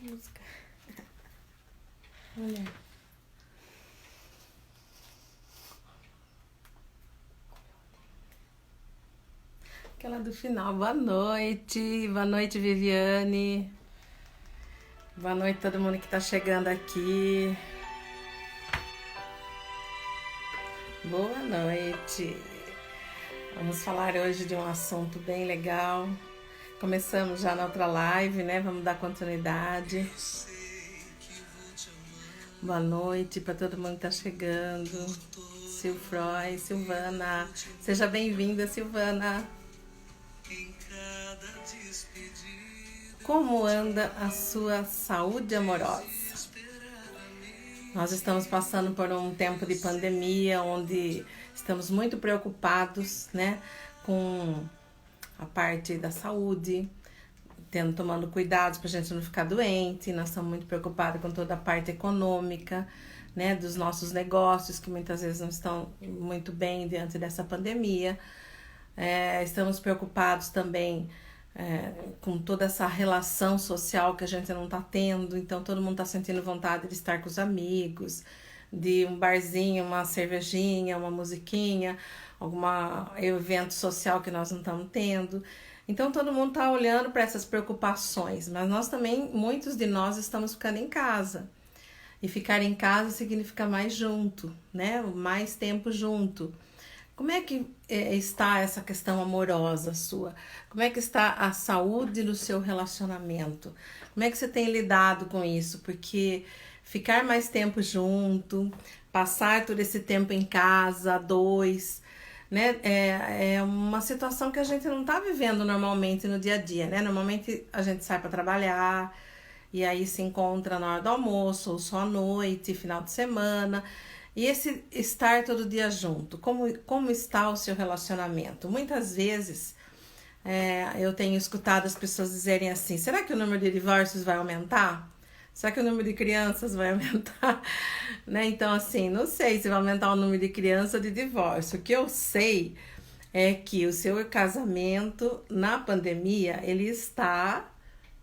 Música. Olha. Aquela do final. Boa noite. Boa noite, Viviane. Boa noite todo mundo que tá chegando aqui. Boa noite. Vamos falar hoje de um assunto bem legal. Começamos já na outra live, né? Vamos dar continuidade. Boa noite para todo mundo que tá chegando. Silfroy, Silvana. Seja bem-vinda, Silvana. Como anda a sua saúde amorosa? Nós estamos passando por um tempo de pandemia, onde estamos muito preocupados, né, com a parte da saúde, tomando cuidados para a gente não ficar doente. Nós estamos muito preocupados com toda a parte econômica, né, dos nossos negócios, que muitas vezes não estão muito bem diante dessa pandemia. Estamos preocupados também com toda essa relação social que a gente não está tendo. Então todo mundo está sentindo vontade de estar com os amigos, de um barzinho, uma cervejinha, uma musiquinha, algum evento social que nós não estamos tendo. Então todo mundo está olhando para essas preocupações, mas nós também, muitos de nós estamos ficando em casa. E ficar em casa significa mais junto, né? Mais tempo junto. Como é que está essa questão amorosa sua? Como é que está a saúde do seu relacionamento? Como é que você tem lidado com isso? Porque ficar mais tempo junto, passar todo esse tempo em casa, dois, né? É uma situação que a gente não está vivendo normalmente no dia a dia, né? Normalmente a gente sai para trabalhar e aí se encontra na hora do almoço, ou só à noite, final de semana. E esse estar todo dia junto, como está o seu relacionamento? Muitas vezes eu tenho escutado as pessoas dizerem assim: será que o número de divórcios vai aumentar? Será que o número de crianças vai aumentar? Né? Então, assim, não sei se vai aumentar o número de crianças ou de divórcio. O que eu sei é que o seu casamento na pandemia, ele está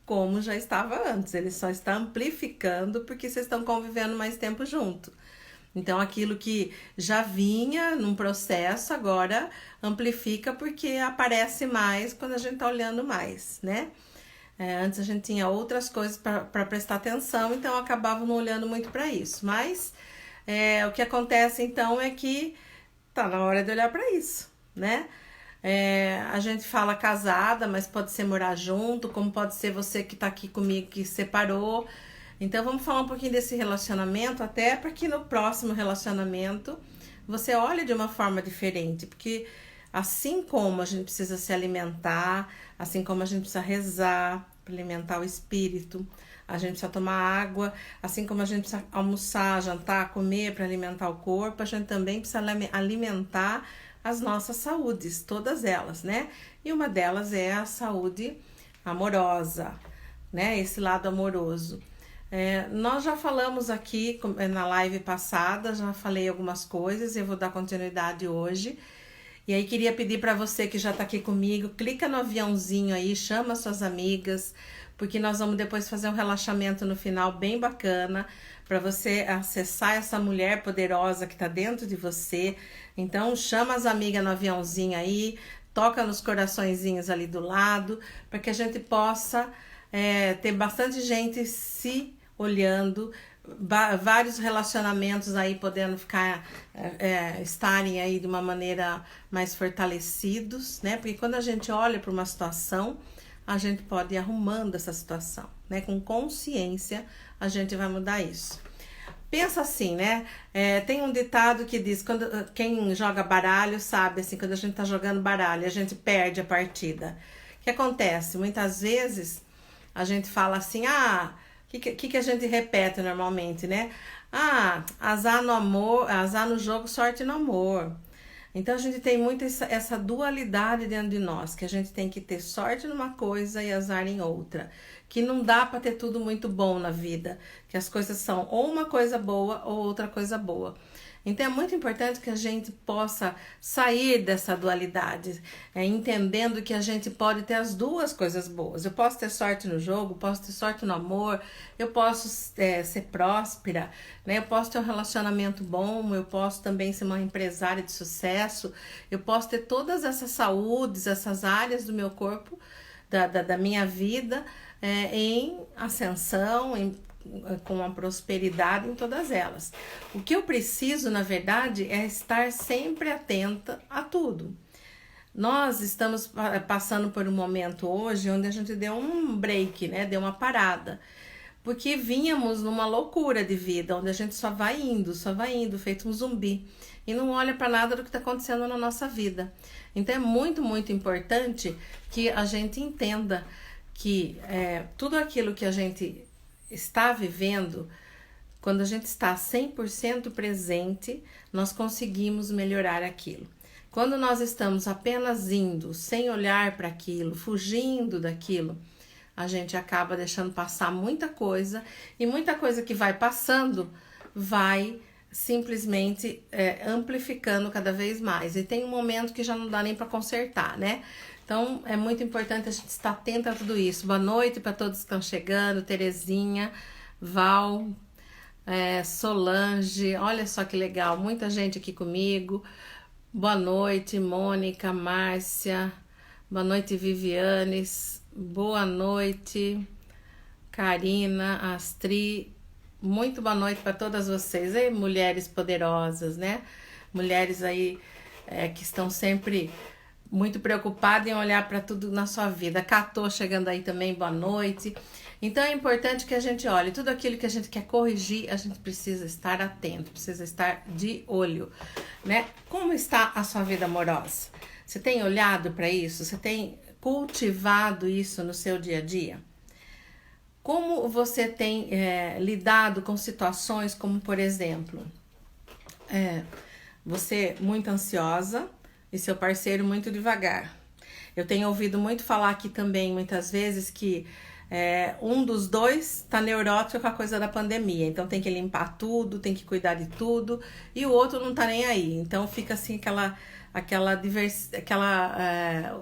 como já estava antes. Ele só está amplificando porque vocês estão convivendo mais tempo junto. Então, aquilo que já vinha num processo, agora amplifica porque aparece mais quando a gente está olhando mais, né? Antes a gente tinha outras coisas para prestar atenção, então acabava não olhando muito para isso. Mas o que acontece então é que tá na hora de olhar para isso, né? A gente fala casada, mas pode ser morar junto, como pode ser você que tá aqui comigo que separou. Então vamos falar um pouquinho desse relacionamento, até para que no próximo relacionamento você olhe de uma forma diferente, porque assim como a gente precisa se alimentar, assim como a gente precisa rezar para alimentar o espírito, a gente precisa tomar água, assim como a gente precisa almoçar, jantar, comer para alimentar o corpo, a gente também precisa alimentar as nossas saúdes, todas elas, né? E uma delas é a saúde amorosa, né? Esse lado amoroso. Nós já falamos aqui na live passada, já falei algumas coisas, eu vou dar continuidade hoje. E aí queria pedir para você que já está aqui comigo, clica no aviãozinho aí, chama suas amigas, porque nós vamos depois fazer um relaxamento no final bem bacana, para você acessar essa mulher poderosa que está dentro de você. Então chama as amigas no aviãozinho aí, toca nos coraçõezinhos ali do lado, para que a gente possa ter bastante gente se olhando, vários relacionamentos aí podendo estarem aí de uma maneira mais fortalecidos, né? Porque quando a gente olha para uma situação, a gente pode ir arrumando essa situação, né? Com consciência a gente vai mudar isso. Pensa assim, né? Tem um ditado que diz, quem joga baralho sabe, assim, quando a gente tá jogando baralho, a gente perde a partida. O que acontece? Muitas vezes a gente fala assim, o que a gente repete normalmente, né? Azar no amor, azar no jogo, sorte no amor. Então a gente tem muito essa dualidade dentro de nós, que a gente tem que ter sorte numa coisa e azar em outra. Que não dá para ter tudo muito bom na vida, que as coisas são ou uma coisa boa ou outra coisa boa. Então é muito importante que a gente possa sair dessa dualidade, entendendo que a gente pode ter as duas coisas boas. Eu posso ter sorte no jogo, posso ter sorte no amor, eu posso ser próspera, né? Eu posso ter um relacionamento bom, eu posso também ser uma empresária de sucesso, eu posso ter todas essas saúdes, essas áreas do meu corpo, da minha vida, em ascensão, com a prosperidade em todas elas. O que eu preciso, na verdade, é estar sempre atenta a tudo. Nós estamos passando por um momento hoje onde a gente deu um break, né? Deu uma parada. Porque vínhamos numa loucura de vida, onde a gente só vai indo, feito um zumbi. E não olha para nada do que está acontecendo na nossa vida. Então é muito, muito importante que a gente entenda que tudo aquilo que a gente está vivendo, quando a gente está 100% presente, nós conseguimos melhorar aquilo. Quando nós estamos apenas indo, sem olhar para aquilo, fugindo daquilo, a gente acaba deixando passar muita coisa, e muita coisa que vai passando vai simplesmente amplificando cada vez mais. E tem um momento que já não dá nem para consertar, né? Então é muito importante a gente estar atento a tudo isso. Boa noite para todos que estão chegando, Terezinha, Val, Solange, olha só que legal, muita gente aqui comigo. Boa noite, Mônica, Márcia, boa noite, Vivianes, boa noite, Karina, Astrid, muito boa noite para todas vocês, aí, mulheres poderosas, né? Mulheres aí que estão sempre muito preocupada em olhar para tudo na sua vida. Catô chegando aí também, boa noite. Então é importante que a gente olhe tudo aquilo que a gente quer corrigir, a gente precisa estar atento, precisa estar de olho, né? Como está a sua vida amorosa? Você tem olhado para isso? Você tem cultivado isso no seu dia a dia? Como você tem lidado com situações como, por exemplo, você muito ansiosa e seu parceiro muito devagar. Eu tenho ouvido muito falar aqui também, muitas vezes, que um dos dois está neurótico com a coisa da pandemia, então tem que limpar tudo, tem que cuidar de tudo, e o outro não tá nem aí. Então fica assim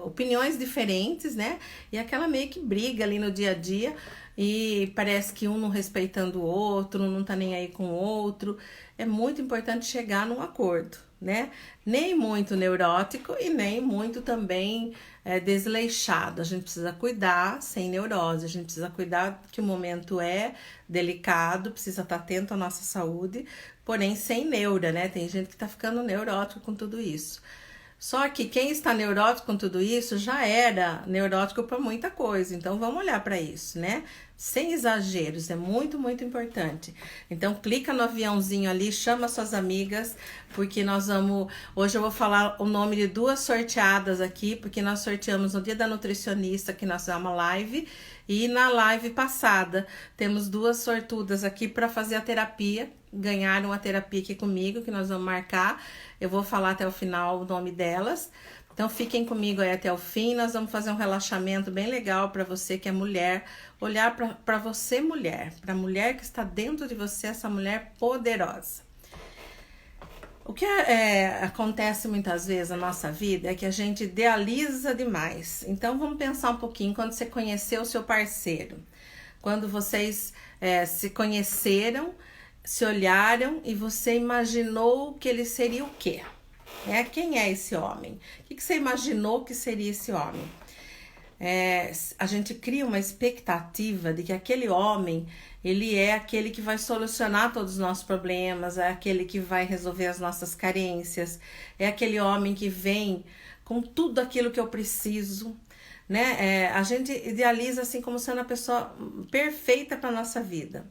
opiniões diferentes, né? E aquela meio que briga ali no dia a dia, e parece que um não respeitando o outro, não tá nem aí com o outro. É muito importante chegar num acordo, né? Nem muito neurótico e nem muito também desleixado. A gente precisa cuidar sem neurose, a gente precisa cuidar que o momento é delicado, precisa estar atento à nossa saúde, porém sem neura, né? Tem gente que tá ficando neurótico com tudo isso. Só que quem está neurótico com tudo isso já era neurótico para muita coisa, então vamos olhar para isso, né? Sem exageros, é muito, muito importante. Então clica no aviãozinho ali, chama suas amigas, porque hoje eu vou falar o nome de 2 sorteadas aqui, porque nós sorteamos no dia da nutricionista, que nós fizemos uma live, e na live passada temos 2 sortudas aqui para fazer a terapia, ganharam a terapia aqui comigo, que nós vamos marcar. Eu vou falar até o final o nome delas. Então fiquem comigo aí até o fim. Nós vamos fazer um relaxamento bem legal para você que é mulher. Olhar para você, mulher. Para a mulher que está dentro de você, essa mulher poderosa. O que acontece muitas vezes na nossa vida é que a gente idealiza demais. Então vamos pensar um pouquinho quando você conheceu o seu parceiro. Quando vocês se conheceram, se olharam e você imaginou que ele seria o quê? Quem é esse homem? O que você imaginou que seria esse homem? A gente cria uma expectativa de que aquele homem, ele é aquele que vai solucionar todos os nossos problemas, é aquele que vai resolver as nossas carências, é aquele homem que vem com tudo aquilo que eu preciso, né? A gente idealiza assim como sendo a pessoa perfeita para nossa vida.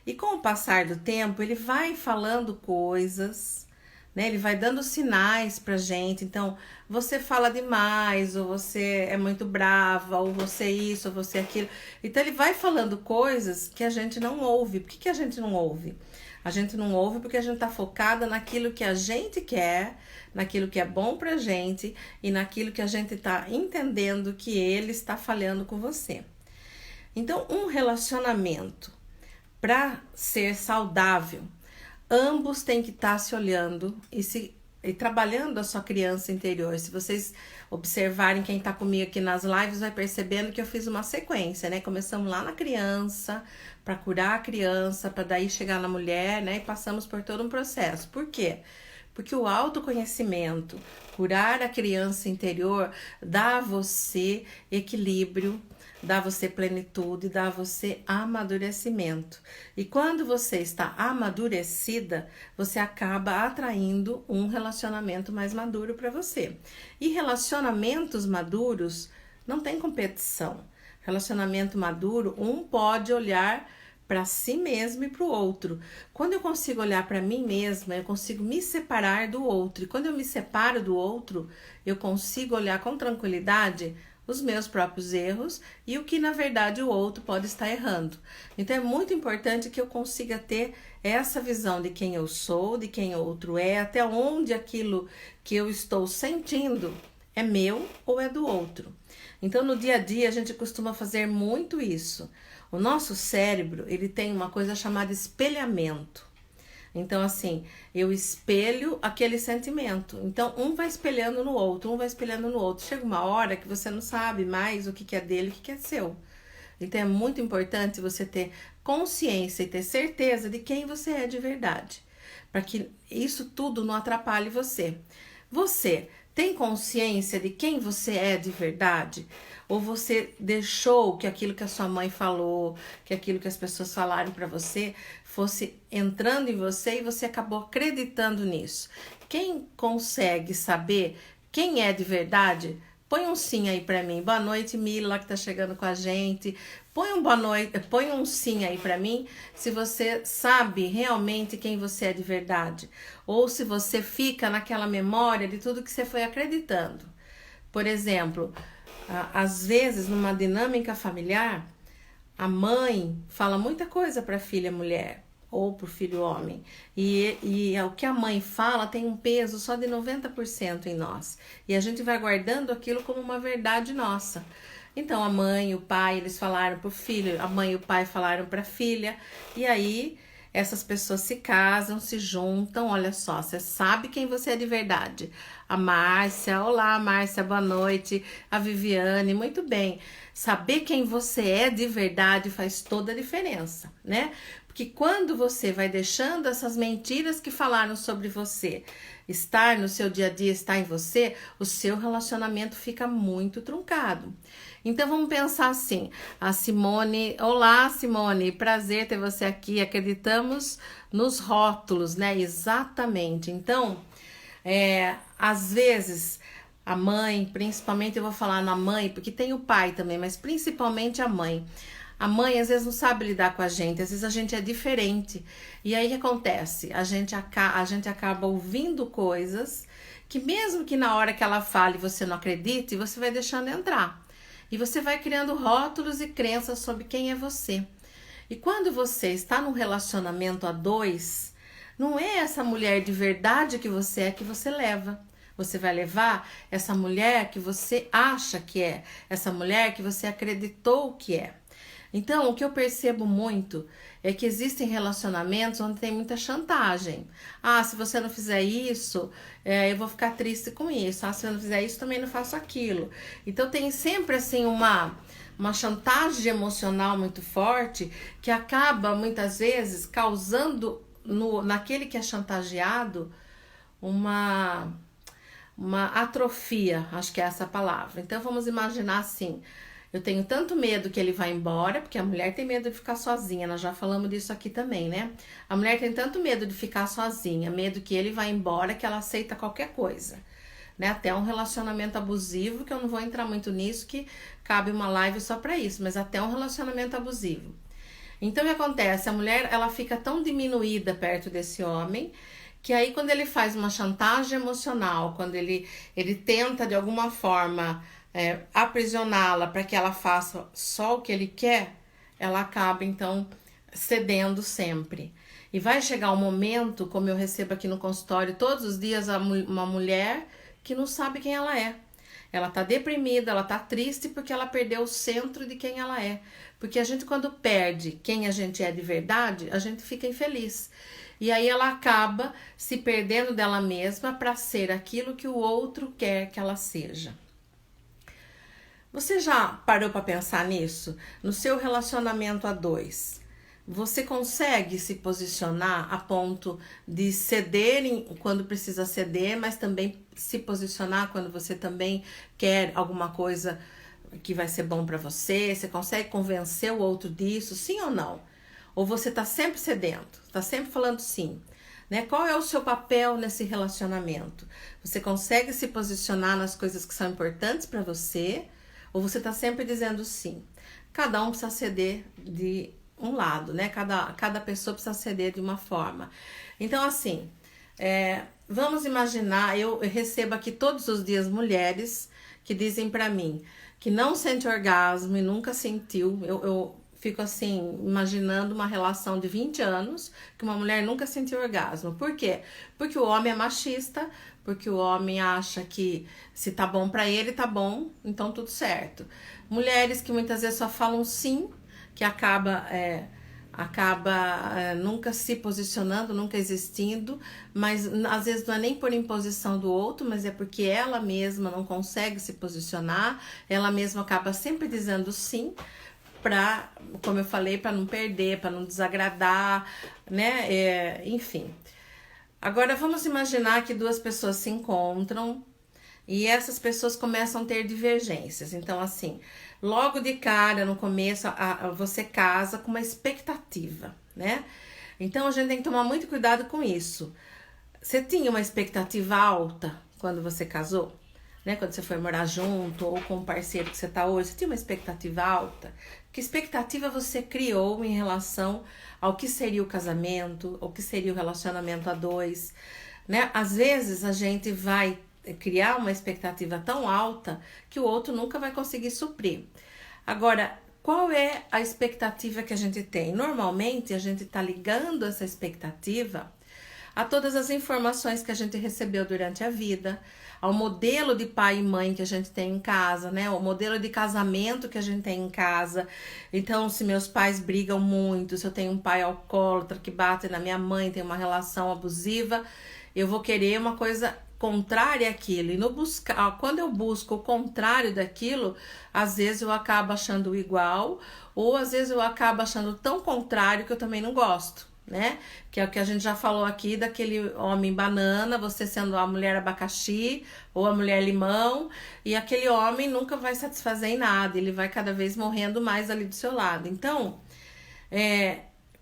E com o passar do tempo, ele vai falando coisas, né? Ele vai dando sinais pra gente. Então, você fala demais, ou você é muito brava, ou você isso, ou você aquilo. Então, ele vai falando coisas que a gente não ouve. Por que a gente não ouve? A gente não ouve porque a gente tá focada naquilo que a gente quer, naquilo que é bom pra gente e naquilo que a gente tá entendendo que ele está falhando com você. Então, um relacionamento, para ser saudável, ambos têm que estar se olhando e trabalhando a sua criança interior. Se vocês observarem, quem tá comigo aqui nas lives vai percebendo que eu fiz uma sequência, né? Começamos lá na criança, para curar a criança, para daí chegar na mulher, né? E passamos por todo um processo. Por quê? Porque o autoconhecimento, curar a criança interior, dá a você equilíbrio, dá a você plenitude, dá a você amadurecimento. E quando você está amadurecida, você acaba atraindo um relacionamento mais maduro para você. E relacionamentos maduros não tem competição. Relacionamento maduro, um pode olhar para si mesmo e para o outro. Quando eu consigo olhar para mim mesma, eu consigo me separar do outro. E quando eu me separo do outro, eu consigo olhar com tranquilidade os meus próprios erros e o que na verdade o outro pode estar errando. Então é muito importante que eu consiga ter essa visão de quem eu sou, de quem o outro é, até onde aquilo que eu estou sentindo é meu ou é do outro. Então no dia a dia a gente costuma fazer muito isso. O nosso cérebro, ele tem uma coisa chamada espelhamento. Então, assim, eu espelho aquele sentimento. Então, um vai espelhando no outro, um vai espelhando no outro. Chega uma hora que você não sabe mais o que é dele e o que é seu. Então, é muito importante você ter consciência e ter certeza de quem você é de verdade. Para que isso tudo não atrapalhe você. Você tem consciência de quem você é de verdade? Ou você deixou que aquilo que a sua mãe falou, que aquilo que as pessoas falaram para você, fosse entrando em você e você acabou acreditando nisso? Quem consegue saber quem é de verdade? Põe um sim aí para mim. Boa noite, Mila, que tá chegando com a gente. Põe um boa noite, põe um sim aí para mim, se você sabe realmente quem você é de verdade. Ou se você fica naquela memória de tudo que você foi acreditando. Por exemplo, às vezes numa dinâmica familiar, a mãe fala muita coisa para a filha mulher ou para o filho homem. E o que a mãe fala tem um peso só de 90% em nós. E a gente vai guardando aquilo como uma verdade nossa. Então a mãe e o pai, eles falaram para o filho, a mãe e o pai falaram para a filha. E aí essas pessoas se casam, se juntam. Olha só, você sabe quem você é de verdade. A Márcia, olá Márcia, boa noite. A Viviane, muito bem. Saber quem você é de verdade faz toda a diferença, né? Porque quando você vai deixando essas mentiras que falaram sobre você estar no seu dia a dia, estar em você, o seu relacionamento fica muito truncado. Então vamos pensar assim, a Simone, olá Simone, prazer ter você aqui, acreditamos nos rótulos, né? Exatamente. Então, às vezes a mãe, principalmente eu vou falar na mãe, porque tem o pai também, mas principalmente a mãe. A mãe às vezes não sabe lidar com a gente, às vezes a gente é diferente. E aí o que acontece? A gente acaba ouvindo coisas que mesmo que na hora que ela fale você não acredite, você vai deixando entrar. E você vai criando rótulos e crenças sobre quem é você. E quando você está num relacionamento a dois, não é essa mulher de verdade que você é que você leva. Você vai levar essa mulher que você acha que é, essa mulher que você acreditou que é. Então, o que eu percebo muito é que existem relacionamentos onde tem muita chantagem. Ah, se você não fizer isso, eu vou ficar triste com isso. Ah, se eu não fizer isso, também não faço aquilo. Então, tem sempre assim uma chantagem emocional muito forte que acaba, muitas vezes, causando naquele que é chantageado uma atrofia, acho que é essa a palavra. Então, vamos imaginar assim... Eu tenho tanto medo que ele vá embora, porque a mulher tem medo de ficar sozinha, nós já falamos disso aqui também, né? A mulher tem tanto medo de ficar sozinha, medo que ele vá embora, que ela aceita qualquer coisa, né? Até um relacionamento abusivo, que eu não vou entrar muito nisso, que cabe uma live só pra isso, mas até um relacionamento abusivo. Então, o que acontece? A mulher, ela fica tão diminuída perto desse homem, que aí quando ele faz uma chantagem emocional, quando ele tenta de alguma forma... aprisioná-la para que ela faça só o que ele quer, ela acaba então cedendo sempre. E vai chegar um momento, como eu recebo aqui no consultório todos os dias, uma mulher que não sabe quem ela é. Ela tá deprimida, ela tá triste porque ela perdeu o centro de quem ela é. Porque a gente, quando perde quem a gente é de verdade, a gente fica infeliz. e aí ela acaba se perdendo dela mesma para ser aquilo que o outro quer que ela seja. Você já parou para pensar nisso? No seu relacionamento a dois, você consegue se posicionar a ponto de ceder quando precisa ceder, mas também se posicionar quando você também quer alguma coisa que vai ser bom para você? Você consegue convencer o outro disso, sim ou não? Ou você está sempre cedendo, está sempre falando sim? Né? Qual é o seu papel nesse relacionamento? Você consegue se posicionar nas coisas que são importantes para você? Ou você está sempre dizendo sim? Cada um precisa ceder de um lado, né? Cada pessoa precisa ceder de uma forma. Então, assim, vamos imaginar, eu recebo aqui todos os dias mulheres que dizem para mim que não sente orgasmo e nunca sentiu. Eu fico assim, imaginando uma relação de 20 anos que uma mulher nunca sentiu orgasmo. Por quê? Porque o homem é machista, porque o homem acha que se tá bom pra ele, tá bom, então tudo certo. Mulheres que muitas vezes só falam sim, que acaba nunca se posicionando, nunca existindo, mas às vezes não é nem por imposição do outro, mas é porque ela mesma não consegue se posicionar, ela mesma acaba sempre dizendo sim, para, como eu falei, para não perder, para não desagradar, né? Enfim. Agora vamos imaginar que duas pessoas se encontram e essas pessoas começam a ter divergências. Então, assim, logo de cara, no começo, você casa com uma expectativa, né? Então, a gente tem que tomar muito cuidado com isso. Você tinha uma expectativa alta quando você casou? Né? Quando você foi morar junto ou com o parceiro que você está hoje, você tinha uma expectativa alta? Que expectativa você criou em relação ao que seria o casamento, ao que seria o relacionamento a dois, né? Às vezes a gente vai criar uma expectativa tão alta que o outro nunca vai conseguir suprir. Agora, qual é a expectativa que a gente tem? Normalmente a gente está ligando essa expectativa a todas as informações que a gente recebeu durante a vida, ao modelo de pai e mãe que a gente tem em casa, né? O modelo de casamento que a gente tem em casa. Então, se meus pais brigam muito, se eu tenho um pai alcoólatra que bate na minha mãe, tem uma relação abusiva, eu vou querer uma coisa contrária àquilo. E quando eu busco o contrário daquilo, às vezes eu acabo achando igual, ou às vezes eu acabo achando tão contrário que eu também não gosto. Né? Que é o que a gente já falou aqui daquele homem banana, você sendo a mulher abacaxi ou a mulher limão, e aquele homem nunca vai satisfazer em nada, ele vai cada vez morrendo mais ali do seu lado. Então,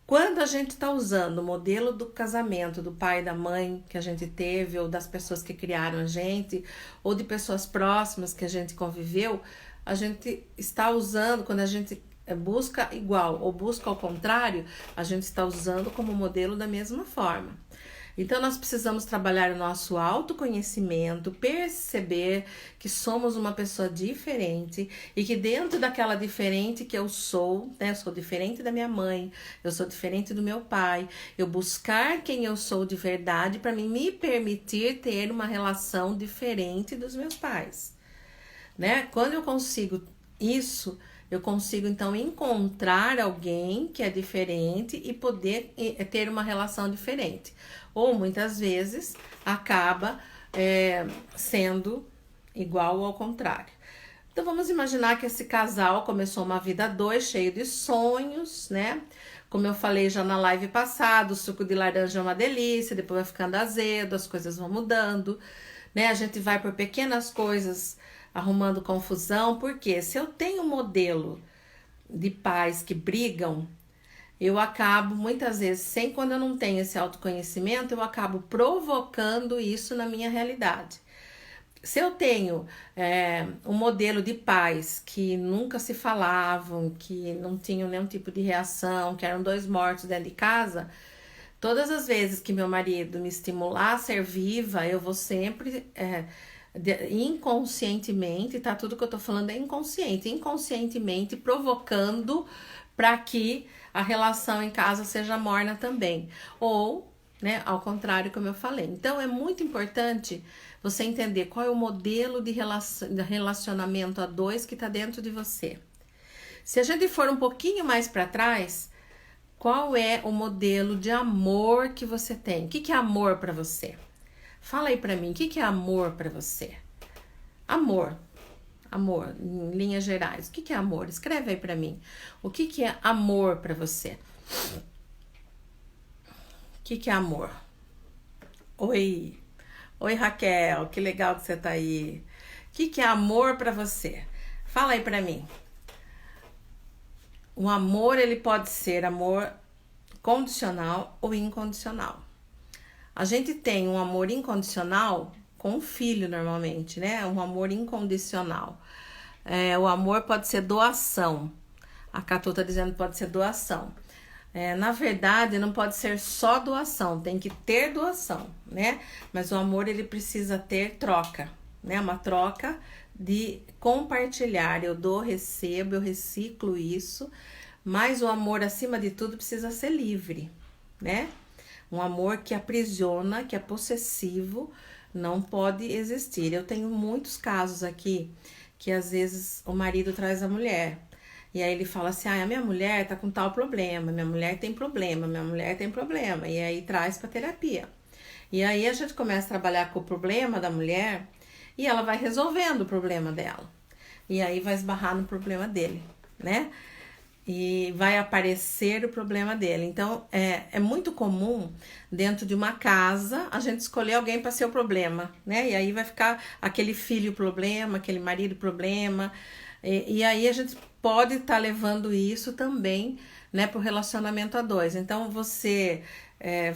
quando a gente está usando o modelo do casamento do pai e da mãe que a gente teve, ou das pessoas que criaram a gente, ou de pessoas próximas que a gente conviveu, a gente está usando, quando a gente busca igual ou busca ao contrário, a gente está usando como modelo da mesma forma. Então, nós precisamos trabalhar o nosso autoconhecimento, perceber que somos uma pessoa diferente e que dentro daquela diferente que eu sou, né? Eu sou diferente da minha mãe, eu sou diferente do meu pai, eu buscar quem eu sou de verdade para me permitir ter uma relação diferente dos meus pais, né? Quando eu consigo isso, eu consigo então encontrar alguém que é diferente e poder ter uma relação diferente. Ou muitas vezes acaba sendo igual ou ao contrário. Então vamos imaginar que esse casal começou uma vida a dois, cheio de sonhos, né? Como eu falei já na live passada, o suco de laranja é uma delícia, depois vai ficando azedo, as coisas vão mudando, né? A gente vai por pequenas coisas arrumando confusão, porque se eu tenho um modelo de pais que brigam, eu acabo muitas vezes, quando eu não tenho esse autoconhecimento, eu acabo provocando isso na minha realidade. Se eu tenho um modelo de pais que nunca se falavam, que não tinham nenhum tipo de reação, que eram dois mortos dentro de casa, todas as vezes que meu marido me estimular a ser viva, eu vou sempre inconscientemente, tá? Tudo que eu tô falando é inconscientemente provocando para que a relação em casa seja morna também. Ou, né, ao contrário, como eu falei. Então, é muito importante você entender qual é o modelo de relacionamento a dois que tá dentro de você. Se a gente for um pouquinho mais para trás, Qual é o modelo de amor que você tem? O que é amor para você? Fala aí para mim, o que é amor para você? Amor, amor, em linhas gerais. O que é amor? Escreve aí para mim. O que é amor para você? O que é amor? Oi, oi Raquel, que legal que você tá aí. O que é amor para você? Fala aí para mim. O amor, ele pode ser amor condicional ou incondicional. A gente tem um amor incondicional com o filho normalmente, né? Um amor incondicional. O amor pode ser doação. A Catu tá dizendo que pode ser doação. Na verdade, não pode ser só doação, tem que ter doação, né? Mas o amor, ele precisa ter troca, né? Uma troca de compartilhar. Eu dou, recebo, eu reciclo isso. Mas o amor, acima de tudo, precisa ser livre, né? Um amor que aprisiona, que é possessivo, não pode existir. Eu tenho muitos casos aqui que às vezes o marido traz a mulher. E aí ele fala assim, a minha mulher tá com tal problema, minha mulher tem problema, minha mulher tem problema. E aí traz pra terapia. E aí a gente começa a trabalhar com o problema da mulher e ela vai resolvendo o problema dela. E aí vai esbarrar no problema dele, né? E vai aparecer o problema dele. Então, é muito comum dentro de uma casa a gente escolher alguém para ser o problema, né? E aí vai ficar aquele filho problema, aquele marido problema. E aí a gente pode estar levando isso também, né, para o relacionamento a dois. Então, você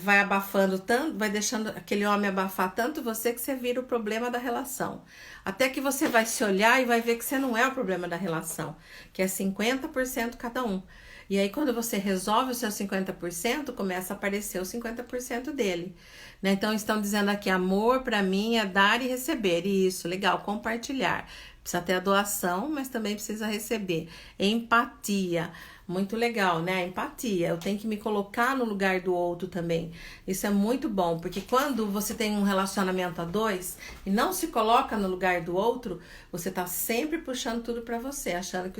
vai abafando tanto, vai deixando aquele homem abafar tanto você que você vira o problema da relação. Até que você vai se olhar e vai ver que você não é o problema da relação, que é 50% cada um. E aí, quando você resolve o seu 50%, começa a aparecer o 50% dele, né? Então, estão dizendo aqui, amor para mim é dar e receber. Isso, legal, compartilhar. Precisa ter a doação, mas também precisa receber. Empatia. Muito legal, né? A empatia. Eu tenho que me colocar no lugar do outro também. Isso é muito bom, porque quando você tem um relacionamento a dois e não se coloca no lugar do outro, você tá sempre puxando tudo pra você, achando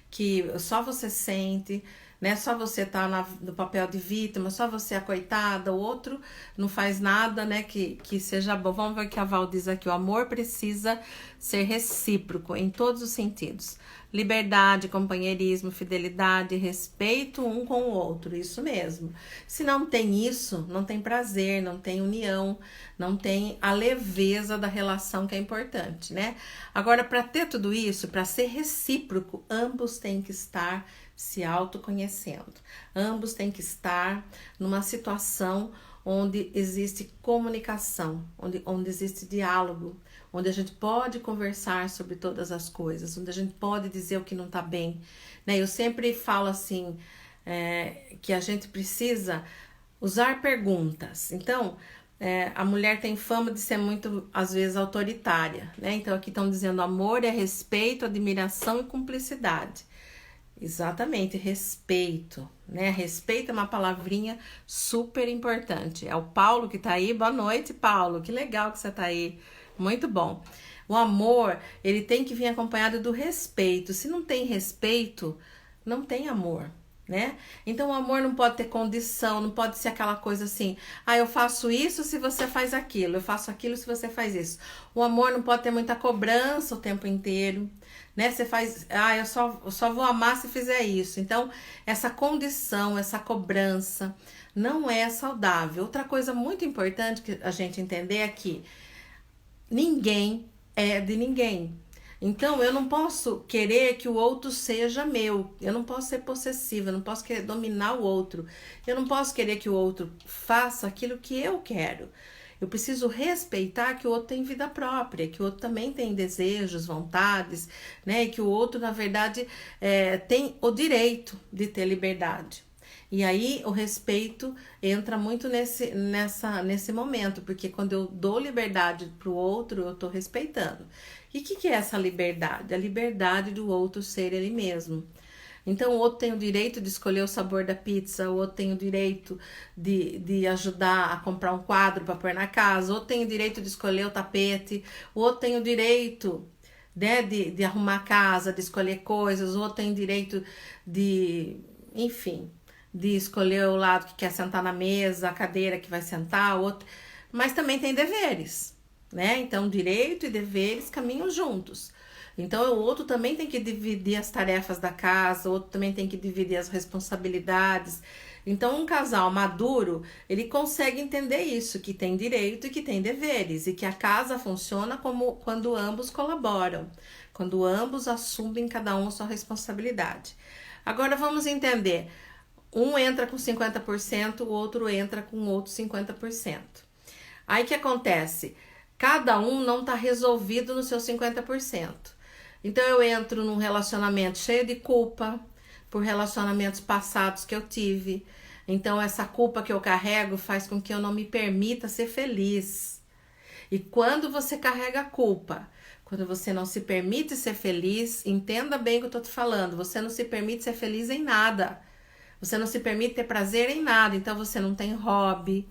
que só você sente, né? Só você tá no papel de vítima, só você é a coitada, o outro não faz nada, né? Que seja bom. Vamos ver o que a Val diz aqui. O amor precisa ser recíproco em todos os sentidos. Liberdade, companheirismo, fidelidade, respeito um com o outro, isso mesmo. Se não tem isso, não tem prazer, não tem união, não tem a leveza da relação que é importante, né? Agora, para ter tudo isso, para ser recíproco, ambos têm que estar se autoconhecendo. Ambos têm que estar numa situação onde existe comunicação, onde existe diálogo, onde a gente pode conversar sobre todas as coisas, onde a gente pode dizer o que não tá bem, né? Eu sempre falo assim, que a gente precisa usar perguntas. Então, a mulher tem fama de ser muito, às vezes, autoritária, né? Então, aqui estão dizendo amor é respeito, admiração e cumplicidade. Exatamente, respeito, né? Respeito é uma palavrinha super importante. É o Paulo que tá aí. Boa noite, Paulo. Que legal que você tá aí. Muito bom. O amor, ele tem que vir acompanhado do respeito. Se não tem respeito, não tem amor, né? Então o amor não pode ter condição, não pode ser aquela coisa assim, eu faço isso se você faz aquilo, eu faço aquilo se você faz isso. O amor não pode ter muita cobrança o tempo inteiro, né? Você faz, eu só vou amar se fizer isso. Então, essa condição, essa cobrança não é saudável. Outra coisa muito importante que a gente entender é que ninguém é de ninguém. Então, eu não posso querer que o outro seja meu. Eu não posso ser possessiva, eu não posso querer dominar o outro. Eu não posso querer que o outro faça aquilo que eu quero. Eu preciso respeitar que o outro tem vida própria, que o outro também tem desejos, vontades, né? E que o outro, na verdade, tem o direito de ter liberdade. E aí o respeito entra muito nesse momento, porque quando eu dou liberdade para o outro, eu estou respeitando. E o que é essa liberdade? A liberdade do outro ser ele mesmo. Então o outro tem o direito de escolher o sabor da pizza, o outro tem o direito de ajudar a comprar um quadro para pôr na casa, o outro tem o direito de escolher o tapete, o outro tem o direito, né, de arrumar a casa, de escolher coisas, o outro tem o direito de, enfim, de escolher o lado que quer sentar na mesa, a cadeira que vai sentar, o outro, mas também tem deveres, né? Então, direito e deveres caminham juntos. Então, o outro também tem que dividir as tarefas da casa, o outro também tem que dividir as responsabilidades. Então, um casal maduro, ele consegue entender isso, que tem direito e que tem deveres, e que a casa funciona como quando ambos colaboram, quando ambos assumem cada um a sua responsabilidade. Agora, vamos entender. Um entra com 50%, o outro entra com outro 50%. Aí, o que acontece? Cada um não está resolvido no seu 50%. Então, eu entro num relacionamento cheio de culpa por relacionamentos passados que eu tive. Então, essa culpa que eu carrego faz com que eu não me permita ser feliz. E quando você carrega a culpa, quando você não se permite ser feliz, entenda bem o que eu estou te falando, você não se permite ser feliz em nada. Você não se permite ter prazer em nada. Então, você não tem hobby,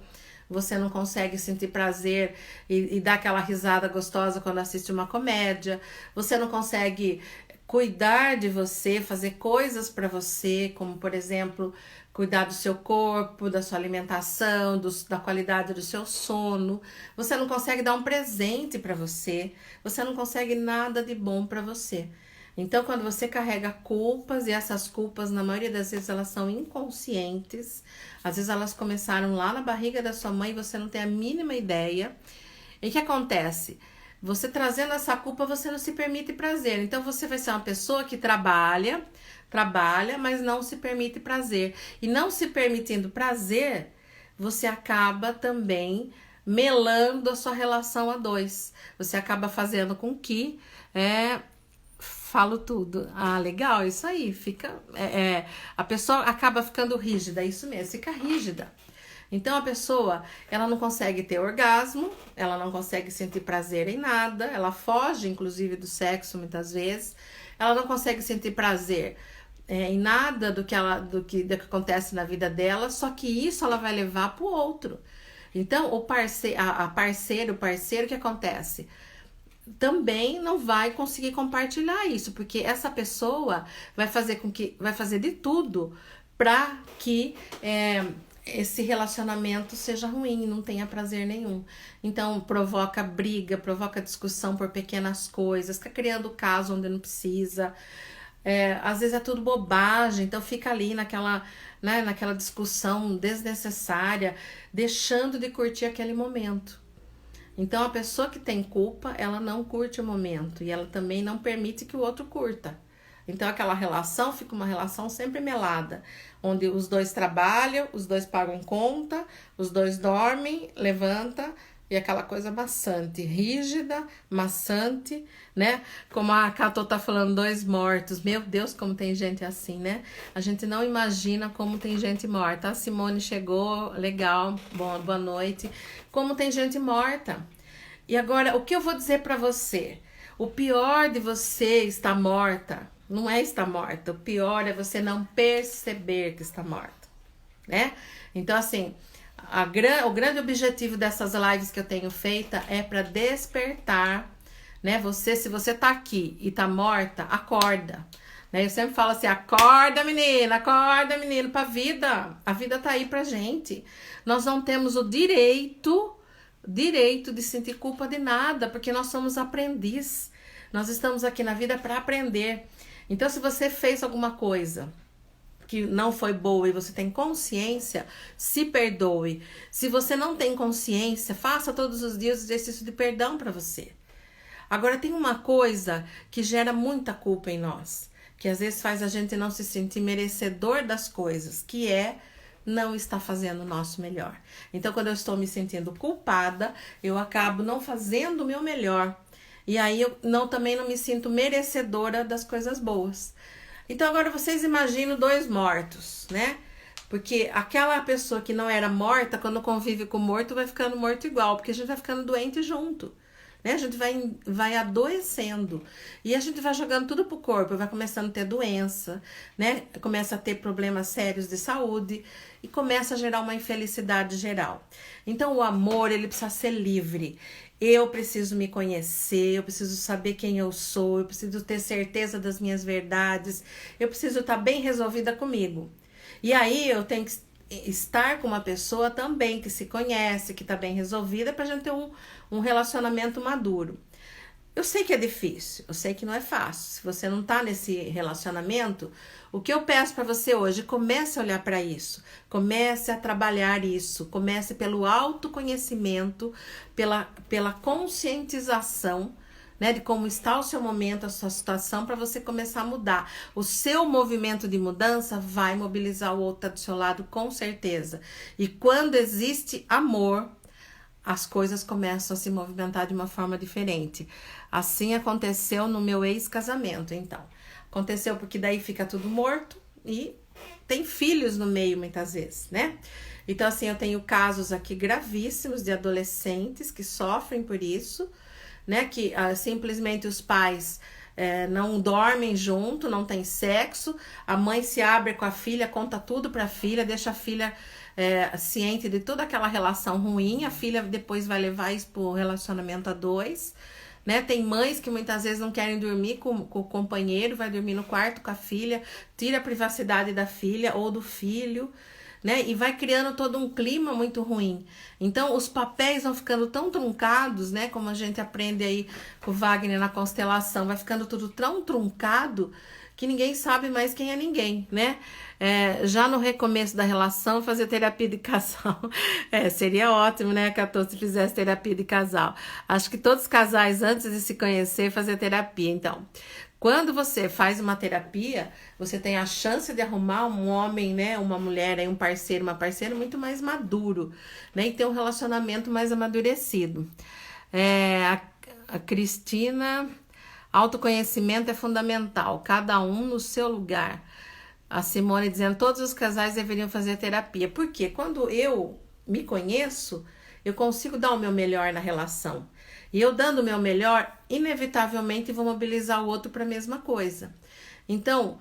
você não consegue sentir prazer e dar aquela risada gostosa quando assiste uma comédia, você não consegue cuidar de você, fazer coisas para você, como por exemplo, cuidar do seu corpo, da sua alimentação, da qualidade do seu sono. Você não consegue dar um presente para você, você não consegue nada de bom para você. Então, quando você carrega culpas, e essas culpas, na maioria das vezes, elas são inconscientes, às vezes elas começaram lá na barriga da sua mãe e você não tem a mínima ideia. E o que acontece? Você trazendo essa culpa, você não se permite prazer. Então, você vai ser uma pessoa que trabalha, mas não se permite prazer. E não se permitindo prazer, você acaba também melando a sua relação a dois. Você acaba fazendo com que... Falo tudo. Ah, legal, isso aí. A pessoa acaba ficando rígida, isso mesmo, fica rígida. Então a pessoa, ela não consegue ter orgasmo, ela não consegue sentir prazer em nada, ela foge, inclusive, do sexo muitas vezes, ela não consegue sentir prazer em nada do que acontece na vida dela, só que isso ela vai levar pro outro. Então o parceiro, o parceiro, o que acontece? Também não vai conseguir compartilhar isso, porque essa pessoa vai fazer de tudo para que esse relacionamento seja ruim, não tenha prazer nenhum. Então provoca briga, provoca discussão por pequenas coisas, fica criando caso onde não precisa. Às vezes é tudo bobagem, então fica ali naquela discussão desnecessária, deixando de curtir aquele momento. Então, a pessoa que tem culpa, ela não curte o momento e ela também não permite que o outro curta. Então, aquela relação fica uma relação sempre melada, onde os dois trabalham, os dois pagam conta, os dois dormem, levanta e aquela coisa maçante, rígida, maçante, né? Como a Catô tá falando, 2 mortos. Meu Deus, como tem gente assim, né? A gente não imagina como tem gente morta. A Simone chegou, legal, boa noite. Como tem gente morta. E agora, o que eu vou dizer pra você? O pior de você estar morta, não é estar morta. O pior é você não perceber que está morta, né? Então, assim... O grande objetivo dessas lives que eu tenho feita é para despertar, né? Se você tá aqui e tá morta, acorda, né? Eu sempre falo assim, acorda menino pra vida. A vida tá aí pra gente. Nós não temos o direito de sentir culpa de nada, porque nós somos aprendiz. Nós estamos aqui na vida para aprender. Então, se você fez alguma coisa que não foi boa e você tem consciência, se perdoe. Se você não tem consciência, faça todos os dias o exercício de perdão para você. Agora, tem uma coisa que gera muita culpa em nós, que às vezes faz a gente não se sentir merecedor das coisas, que é não estar fazendo o nosso melhor. Então, quando eu estou me sentindo culpada, eu acabo não fazendo o meu melhor. E aí, eu também não me sinto merecedora das coisas boas. Então, agora vocês imaginam 2 mortos, né? Porque aquela pessoa que não era morta, quando convive com o morto, vai ficando morto igual, porque a gente vai ficando doente junto, né? A gente vai adoecendo e a gente vai jogando tudo pro corpo, vai começando a ter doença, né? Começa a ter problemas sérios de saúde e começa a gerar uma infelicidade geral. Então, o amor, ele precisa ser livre. Eu preciso me conhecer, eu preciso saber quem eu sou, eu preciso ter certeza das minhas verdades, eu preciso estar bem resolvida comigo. E aí eu tenho que estar com uma pessoa também que se conhece, que está bem resolvida, para a gente ter um relacionamento maduro. Eu sei que é difícil, eu sei que não é fácil. Se você não tá nesse relacionamento, o que eu peço para você hoje, comece a olhar para isso, comece a trabalhar isso, comece pelo autoconhecimento, pela conscientização, né, de como está o seu momento, a sua situação, para você começar a mudar. O seu movimento de mudança vai mobilizar o outro do seu lado, com certeza. E quando existe amor, as coisas começam a se movimentar de uma forma diferente. Assim aconteceu no meu ex-casamento, então. Aconteceu porque daí fica tudo morto e tem filhos no meio muitas vezes, né? Então, assim, eu tenho casos aqui gravíssimos de adolescentes que sofrem por isso, né? Que simplesmente os pais não dormem junto, não tem sexo, a mãe se abre com a filha, conta tudo pra filha, deixa a filha ciente de toda aquela relação ruim, a filha depois vai levar isso pro relacionamento a dois, né? Tem mães que muitas vezes não querem dormir com o companheiro, vai dormir no quarto com a filha, tira a privacidade da filha ou do filho, né? E vai criando todo um clima muito ruim. Então, os papéis vão ficando tão truncados, né? Como a gente aprende aí com o Wagner na constelação, vai ficando tudo tão truncado que ninguém sabe mais quem é ninguém, né? Já no recomeço da relação, fazer terapia de casal. Seria ótimo, né, Catô, se fizesse terapia de casal. Acho que todos os casais, antes de se conhecer, fazer terapia. Então, quando você faz uma terapia, você tem a chance de arrumar um homem, né, uma mulher, um parceiro, uma parceira muito mais maduro, né, e ter um relacionamento mais amadurecido. A Cristina... Autoconhecimento é fundamental, cada um no seu lugar. A Simone dizendo, todos os casais deveriam fazer terapia. Porque quando eu me conheço, eu consigo dar o meu melhor na relação. E eu dando o meu melhor, inevitavelmente vou mobilizar o outro para a mesma coisa. Então,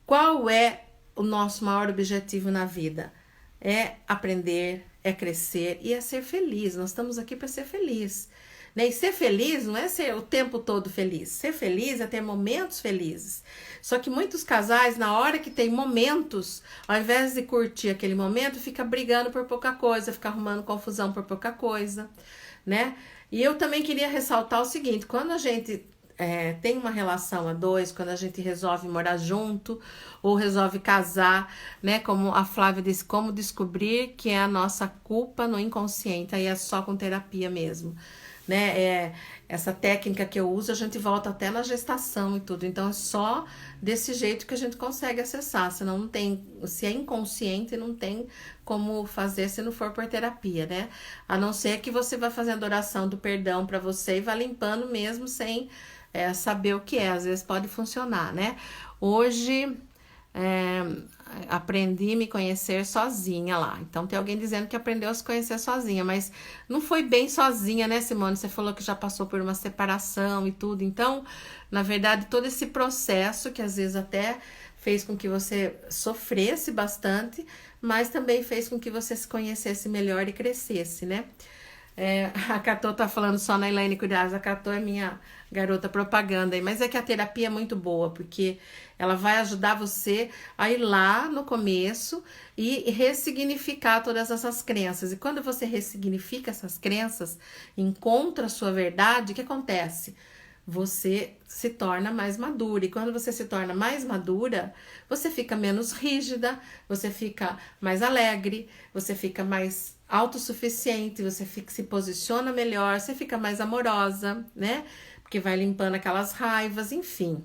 qual é o nosso maior objetivo na vida? É aprender, é crescer e é ser feliz. Nós estamos aqui para ser feliz. E ser feliz não é ser o tempo todo feliz. Ser feliz é ter momentos felizes. Só que muitos casais, na hora que tem momentos, ao invés de curtir aquele momento, fica brigando por pouca coisa, fica arrumando confusão por pouca coisa, né? E eu também queria ressaltar o seguinte, quando a gente tem uma relação a dois, quando a gente resolve morar junto ou resolve casar, né? Como a Flávia disse, como descobrir que é a nossa culpa no inconsciente, aí é só com terapia mesmo. Né? Essa técnica que eu uso, a gente volta até na gestação e tudo. Então, é só desse jeito que a gente consegue acessar. Senão não tem, se é inconsciente, não tem como fazer se não for por terapia, né? A não ser que você vá fazendo oração do perdão para você e vá limpando mesmo sem saber o que é. Às vezes pode funcionar, né? Hoje... aprendi a me conhecer sozinha lá. Então tem alguém dizendo que aprendeu a se conhecer sozinha, mas não foi bem sozinha, né, Simone? Você falou que já passou por uma separação e tudo. Então, na verdade, todo esse processo que às vezes até fez com que você sofresse bastante, mas também fez com que você se conhecesse melhor e crescesse, né? A Catô tá falando só na Elaine Cuidados. A Catô é minha garota propaganda aí, mas é que a terapia é muito boa, porque ela vai ajudar você a ir lá no começo e ressignificar todas essas crenças. E quando você ressignifica essas crenças, encontra a sua verdade, o que acontece? Você se torna mais madura. E quando você se torna mais madura, você fica menos rígida, você fica mais alegre, você fica mais autossuficiente, você se posiciona melhor, você fica mais amorosa, né? Porque vai limpando aquelas raivas, enfim.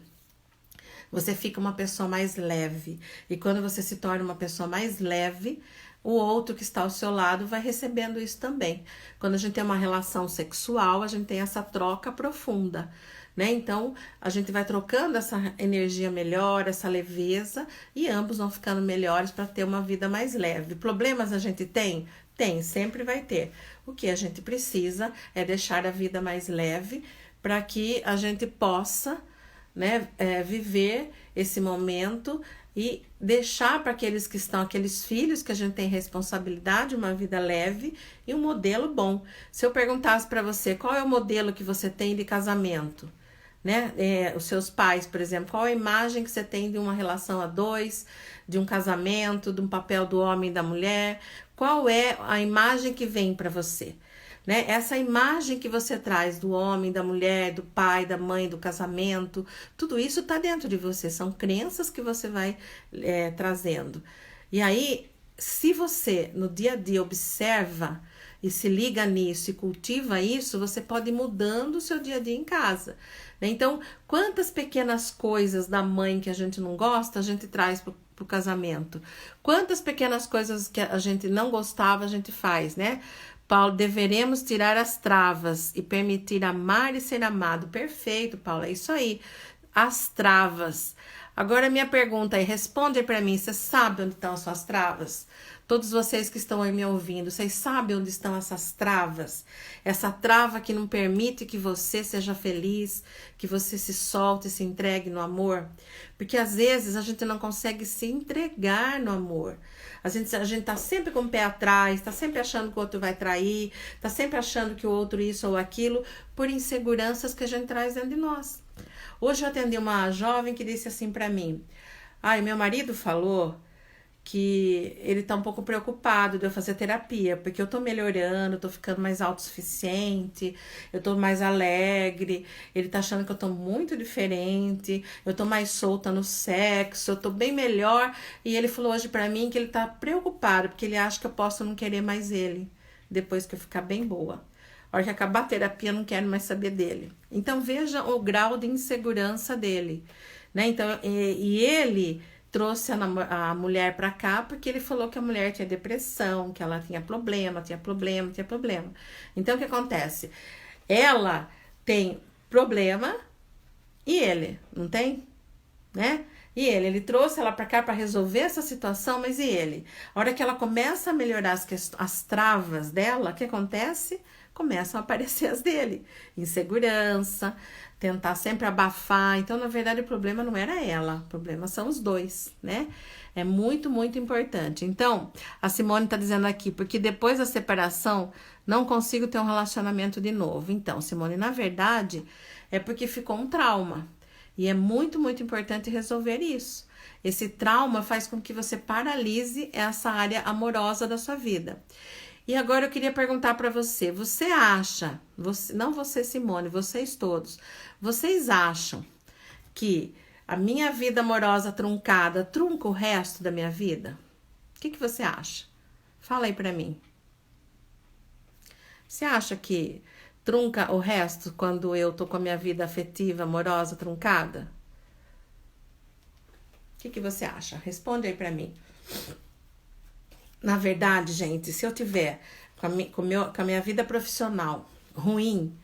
Você fica uma pessoa mais leve. E quando você se torna uma pessoa mais leve, o outro que está ao seu lado vai recebendo isso também. Quando a gente tem uma relação sexual, a gente tem essa troca profunda, né? Então, a gente vai trocando essa energia melhor, essa leveza, e ambos vão ficando melhores para ter uma vida mais leve. Problemas a gente tem? Tem, sempre vai ter. O que a gente precisa é deixar a vida mais leve para que a gente possa, né, viver esse momento e deixar para aqueles que estão, aqueles filhos que a gente tem responsabilidade, uma vida leve e um modelo bom. Se eu perguntasse para você qual é o modelo que você tem de casamento, né? Os seus pais, por exemplo, qual a imagem que você tem de uma relação a dois, de um casamento, de um papel do homem e da mulher? Qual é a imagem que vem para você? Né? Essa imagem que você traz do homem, da mulher, do pai, da mãe, do casamento, tudo isso está dentro de você, são crenças que você vai trazendo. E aí, se você no dia a dia observa e se liga nisso e cultiva isso, você pode ir mudando o seu dia a dia em casa. Né? Então, quantas pequenas coisas da mãe que a gente não gosta, a gente traz para o casamento? Quantas pequenas coisas que a gente não gostava, a gente faz, né? Paulo, deveremos tirar as travas e permitir amar e ser amado. Perfeito, Paulo, é isso aí. As travas. Agora, minha pergunta é, responde para mim, você sabe onde estão as suas travas? Todos vocês que estão aí me ouvindo, vocês sabem onde estão essas travas? Essa trava que não permite que você seja feliz, que você se solte e se entregue no amor. Porque às vezes a gente não consegue se entregar no amor. A gente tá sempre com o pé atrás, tá sempre achando que o outro vai trair, tá sempre achando que o outro isso ou aquilo, por inseguranças que a gente traz dentro de nós. Hoje eu atendi uma jovem que disse assim para mim, meu marido falou que ele tá um pouco preocupado de eu fazer terapia, porque eu tô melhorando, tô ficando mais autossuficiente, eu tô mais alegre, ele tá achando que eu tô muito diferente, eu tô mais solta no sexo, eu tô bem melhor, e ele falou hoje pra mim que ele tá preocupado, porque ele acha que eu posso não querer mais ele, depois que eu ficar bem boa. A hora que acabar a terapia, eu não quero mais saber dele. Então, veja o grau de insegurança dele, né? Então, e ele trouxe a mulher para cá porque ele falou que a mulher tinha depressão, que ela tinha problema. Então, o que acontece? Ela tem problema e ele não tem, né? E ele trouxe ela para cá para resolver essa situação, mas e ele? A hora que ela começa a melhorar as travas dela, o que acontece? Começam a aparecer as dele. Insegurança, tentar sempre abafar. Então, na verdade, o problema não era ela, o problema são os dois, né? É muito, muito importante. Então, a Simone tá dizendo aqui, porque depois da separação, não consigo ter um relacionamento de novo. Então, Simone, na verdade, é porque ficou um trauma. E é muito, muito importante resolver isso. Esse trauma faz com que você paralise essa área amorosa da sua vida. E agora eu queria perguntar para você, você acha, não você Simone, vocês todos, vocês acham que a minha vida amorosa truncada trunca o resto da minha vida? O que você acha? Fala aí para mim. Você acha que trunca o resto quando eu tô com a minha vida afetiva, amorosa truncada? O que você acha? Responde aí para mim. Na verdade, gente, se eu tiver com a minha vida profissional ruim,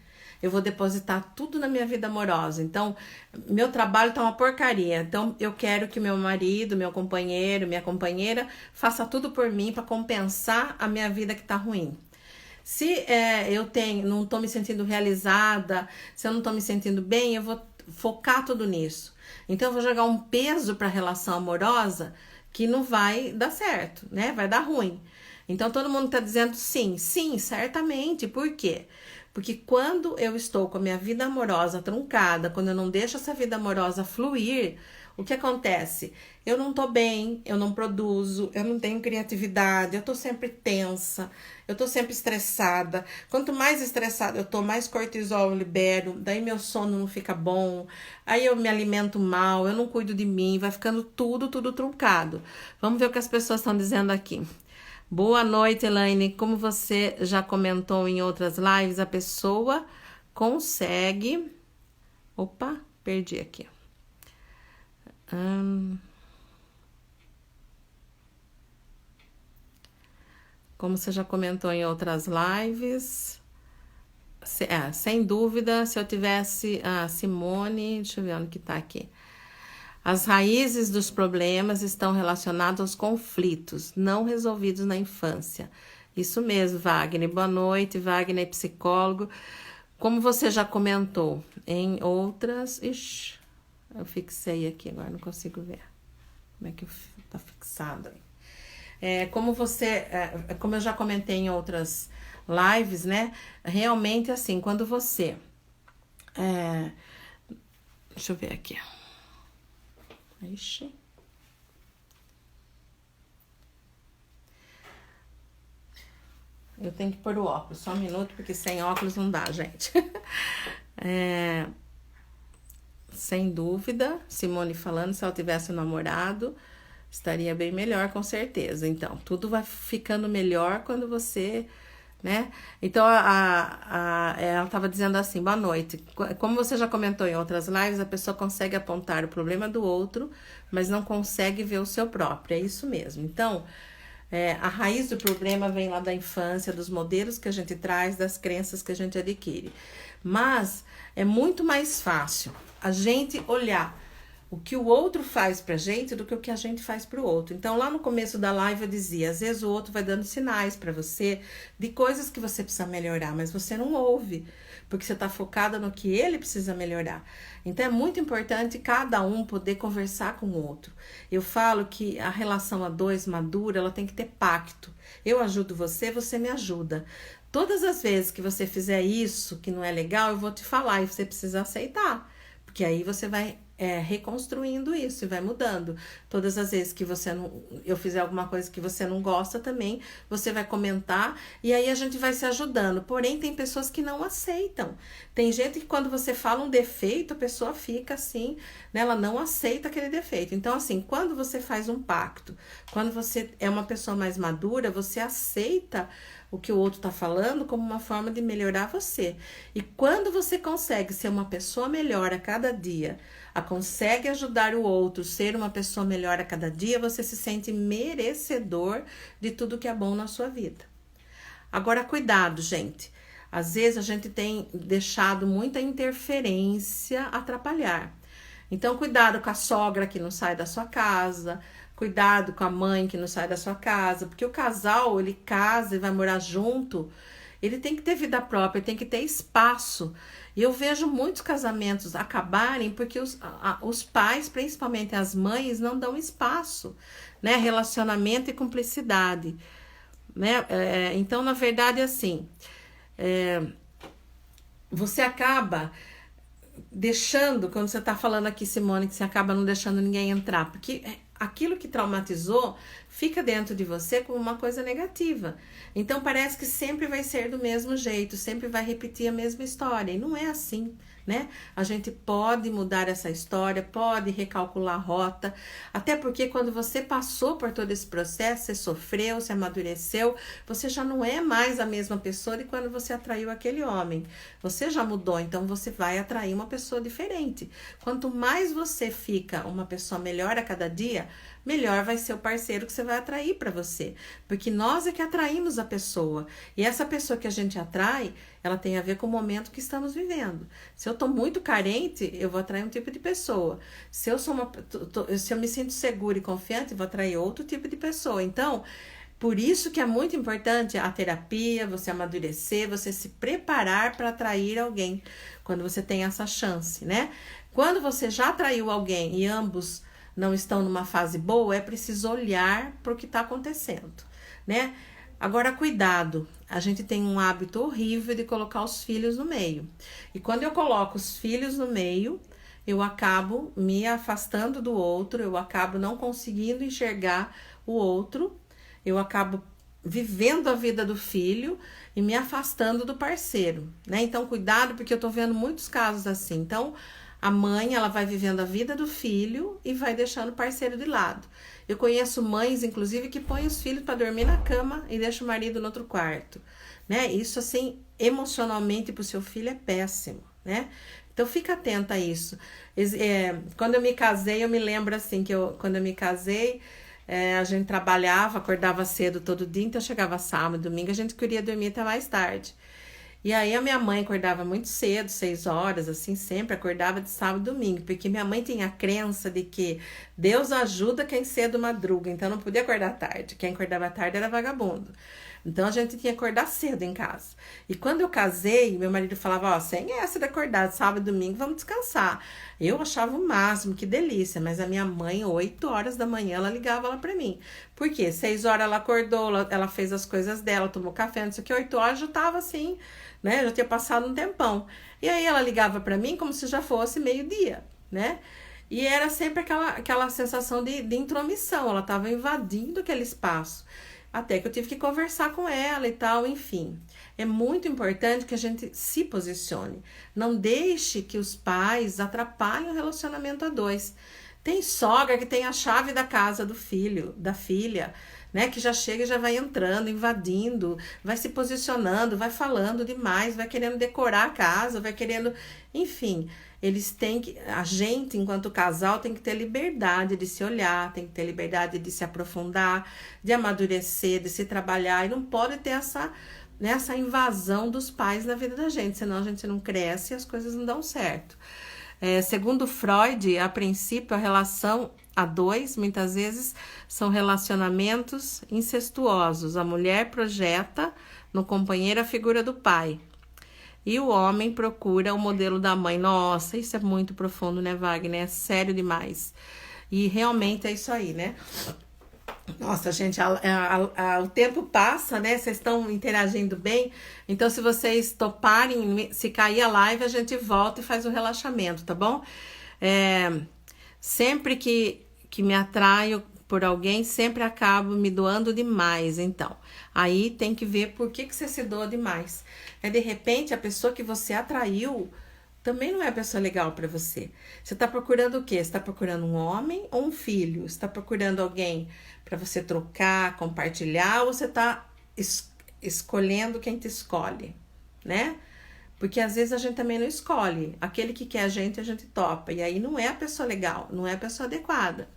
eu vou depositar tudo na minha vida amorosa. Então, meu trabalho tá uma porcaria. Então, eu quero que meu marido, meu companheiro, minha companheira faça tudo por mim para compensar a minha vida que tá ruim. Se eu não tô me sentindo realizada, se eu não tô me sentindo bem, eu vou focar tudo nisso. Então, eu vou jogar um peso para a relação amorosa que não vai dar certo, né? Vai dar ruim. Então, todo mundo tá dizendo sim, certamente. Por quê? Porque quando eu estou com a minha vida amorosa truncada, quando eu não deixo essa vida amorosa fluir, o que acontece? Eu não tô bem, eu não produzo, eu não tenho criatividade, eu tô sempre tensa, eu tô sempre estressada. Quanto mais estressada eu tô, mais cortisol eu libero, daí meu sono não fica bom, aí eu me alimento mal, eu não cuido de mim, vai ficando tudo truncado. Vamos ver o que as pessoas estão dizendo aqui. Boa noite, Elaine. Como você já comentou em outras lives, a pessoa consegue... Opa, perdi aqui. Como você já comentou em outras lives, sem dúvida, se eu tivesse a Simone, deixa eu ver onde que tá aqui. As raízes dos problemas estão relacionadas aos conflitos não resolvidos na infância. Isso mesmo, Wagner. Boa noite, Wagner, psicólogo. Como você já comentou em outras... Ixi, eu fixei aqui, agora não consigo ver. Como é que tá fixado aí? Como eu já comentei em outras lives, né? Realmente, assim, quando você Deixa eu ver aqui. Ixi. Eu tenho que pôr o óculos, só um minuto, porque sem óculos não dá, gente. Sem dúvida, Simone falando, se ela tivesse um namorado, estaria bem melhor, com certeza. Então, tudo vai ficando melhor quando você, né? Então, ela estava dizendo assim, boa noite. Como você já comentou em outras lives, a pessoa consegue apontar o problema do outro, mas não consegue ver o seu próprio. É isso mesmo. Então, a raiz do problema vem lá da infância, dos modelos que a gente traz, das crenças que a gente adquire. Mas é muito mais fácil a gente olhar o que o outro faz pra gente do que o que a gente faz pro outro. Então, lá no começo da live eu dizia, às vezes o outro vai dando sinais pra você de coisas que você precisa melhorar, mas você não ouve, porque você tá focada no que ele precisa melhorar. Então, é muito importante cada um poder conversar com o outro. Eu falo que a relação a dois madura, ela tem que ter pacto. Eu ajudo você, você me ajuda. Todas as vezes que você fizer isso, que não é legal, eu vou te falar e você precisa aceitar. Porque aí você vai reconstruindo isso e vai mudando. Todas as vezes que eu fizer alguma coisa que você não gosta também, você vai comentar e aí a gente vai se ajudando. Porém, tem pessoas que não aceitam. Tem gente que quando você fala um defeito, a pessoa fica assim, né? Ela não aceita aquele defeito. Então, assim, quando você faz um pacto, quando você é uma pessoa mais madura, você aceita o que o outro está falando como uma forma de melhorar você. E quando você consegue ser uma pessoa melhor a cada dia, consegue ajudar o outro, ser uma pessoa melhor a cada dia, você se sente merecedor de tudo que é bom na sua vida. Agora, cuidado, gente. Às vezes a gente tem deixado muita interferência atrapalhar. Então, cuidado com a sogra que não sai da sua casa, cuidado com a mãe que não sai da sua casa, porque o casal, ele casa e vai morar junto, ele tem que ter vida própria, tem que ter espaço. E eu vejo muitos casamentos acabarem porque os pais, principalmente as mães, não dão espaço, né? Relacionamento e cumplicidade, né? Então, na verdade, assim, você acaba deixando, quando você tá falando aqui, Simone, que você acaba não deixando ninguém entrar, porque aquilo que traumatizou fica dentro de você como uma coisa negativa. Então parece que sempre vai ser do mesmo jeito, sempre vai repetir a mesma história. E não é assim, né? A gente pode mudar essa história, pode recalcular a rota, até porque quando você passou por todo esse processo, você sofreu, você amadureceu, você já não é mais a mesma pessoa de quando você atraiu aquele homem. Você já mudou, então você vai atrair uma pessoa diferente. Quanto mais você fica uma pessoa melhor a cada dia, melhor vai ser o parceiro que você vai atrair para você. Porque nós é que atraímos a pessoa. E essa pessoa que a gente atrai, ela tem a ver com o momento que estamos vivendo. Se eu estou muito carente, eu vou atrair um tipo de pessoa. Se eu me sinto segura e confiante, eu vou atrair outro tipo de pessoa. Então, por isso que é muito importante a terapia, você amadurecer, você se preparar para atrair alguém. Quando você tem essa chance, né? Quando você já atraiu alguém e ambos não estão numa fase boa, é preciso olhar para o que está acontecendo, né? Agora, cuidado, a gente tem um hábito horrível de colocar os filhos no meio. E quando eu coloco os filhos no meio, eu acabo me afastando do outro, eu acabo não conseguindo enxergar o outro, eu acabo vivendo a vida do filho e me afastando do parceiro, né? Então, cuidado, porque eu tô vendo muitos casos assim. Então, a mãe, ela vai vivendo a vida do filho e vai deixando o parceiro de lado. Eu conheço mães, inclusive, que põem os filhos para dormir na cama e deixam o marido no outro quarto, né? Isso, assim, emocionalmente para o seu filho é péssimo, né? Então, fica atenta a isso. Quando eu me casei, eu me lembro, assim, quando eu me casei, a gente trabalhava, acordava cedo todo dia, então chegava sábado, domingo, a gente queria dormir até mais tarde. E aí a minha mãe acordava muito cedo, 6 horas, assim, sempre acordava de sábado e domingo, porque minha mãe tinha a crença de que Deus ajuda quem cedo madruga, então não podia acordar tarde, quem acordava tarde era vagabundo. Então a gente tinha que acordar cedo em casa. E quando eu casei, meu marido falava, sem essa de acordar sábado e domingo, vamos descansar. Eu achava o máximo, que delícia, mas a minha mãe, 8 horas da manhã, ela ligava lá pra mim. Por quê? 6 horas ela acordou, ela fez as coisas dela, tomou café, não sei o que, 8 horas já tava assim, né? Já tinha passado um tempão. E aí ela ligava pra mim como se já fosse meio-dia. né? E era sempre aquela sensação de intromissão, ela estava invadindo aquele espaço. Até que eu tive que conversar com ela e tal, enfim. É muito importante que a gente se posicione. Não deixe que os pais atrapalhem o relacionamento a dois. Tem sogra que tem a chave da casa do filho, da filha, né? Que já chega e já vai entrando, invadindo, vai se posicionando, vai falando demais, vai querendo decorar a casa, vai querendo. Enfim, eles têm que. A gente, enquanto casal, tem que ter liberdade de se olhar, tem que ter liberdade de se aprofundar, de amadurecer, de se trabalhar, e não pode ter essa invasão dos pais na vida da gente, senão a gente não cresce e as coisas não dão certo. Segundo Freud, a princípio, a relação a dois, muitas vezes, são relacionamentos incestuosos. A mulher projeta no companheiro a figura do pai e o homem procura o modelo da mãe. Nossa, isso é muito profundo, né, Wagner? É sério demais. E realmente é isso aí, né? Nossa, gente, o tempo passa, né? Vocês estão interagindo bem. Então, se vocês toparem, se cair a live, a gente volta e faz o relaxamento, tá bom? Sempre que me atraio por alguém, sempre acabo me doando demais. Então, aí tem que ver por que você se doa demais. De repente, a pessoa que você atraiu também não é a pessoa legal para você. Você está procurando o quê? Você está procurando um homem ou um filho? Você está procurando alguém para você trocar, compartilhar, ou você está escolhendo quem te escolhe, né? Porque às vezes a gente também não escolhe. Aquele que quer a gente topa. E aí não é a pessoa legal, não é a pessoa adequada.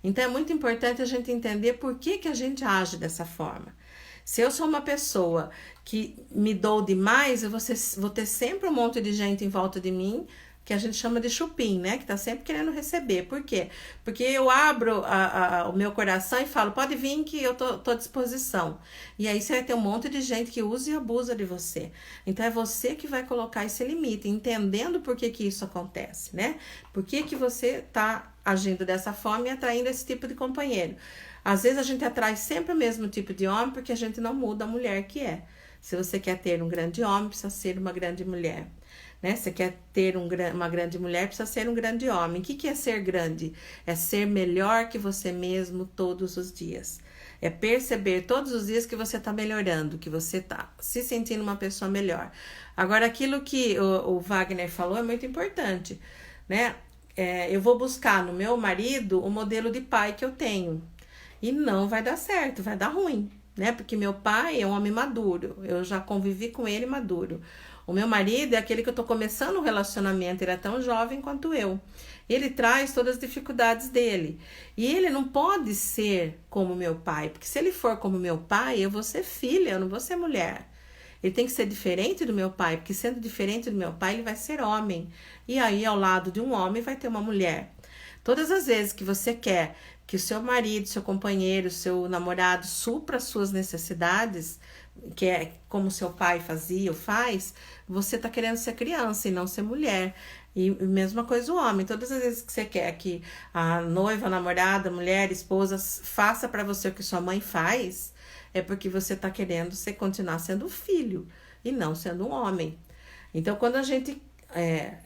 Então é muito importante a gente entender por que a gente age dessa forma. Se eu sou uma pessoa que me dou demais, eu vou ter sempre um monte de gente em volta de mim, que a gente chama de chupim, né? Que tá sempre querendo receber. Por quê? Porque eu abro o meu coração e falo, pode vir que eu tô à disposição. E aí você vai ter um monte de gente que usa e abusa de você. Então é você que vai colocar esse limite, entendendo por que isso acontece, né? Por que você tá agindo dessa forma e atraindo esse tipo de companheiro. Às vezes a gente atrai sempre o mesmo tipo de homem porque a gente não muda a mulher que é. Se você quer ter um grande homem, precisa ser uma grande mulher. Né? Você quer ter uma grande mulher, precisa ser um grande homem. O que é ser grande? É ser melhor que você mesmo todos os dias. É perceber todos os dias que você está melhorando, que você está se sentindo uma pessoa melhor. Agora, aquilo que o Wagner falou é muito importante, né? Eu vou buscar no meu marido o modelo de pai que eu tenho. E não vai dar certo, vai dar ruim, né? Porque meu pai é um homem maduro, eu já convivi com ele maduro. O meu marido é aquele que eu tô começando um relacionamento, ele é tão jovem quanto eu. Ele traz todas as dificuldades dele. E ele não pode ser como meu pai, porque se ele for como meu pai, eu vou ser filha, eu não vou ser mulher. Ele tem que ser diferente do meu pai, porque sendo diferente do meu pai, ele vai ser homem. E aí, ao lado de um homem, vai ter uma mulher. Todas as vezes que você quer que o seu marido, seu companheiro, seu namorado supra as suas necessidades, que é como seu pai fazia ou faz, você está querendo ser criança e não ser mulher. E mesma coisa o homem. Todas as vezes que você quer que a noiva, a namorada, a mulher, a esposa faça para você o que sua mãe faz, é porque você está querendo continuar sendo filho e não sendo um homem. Então, quando a gente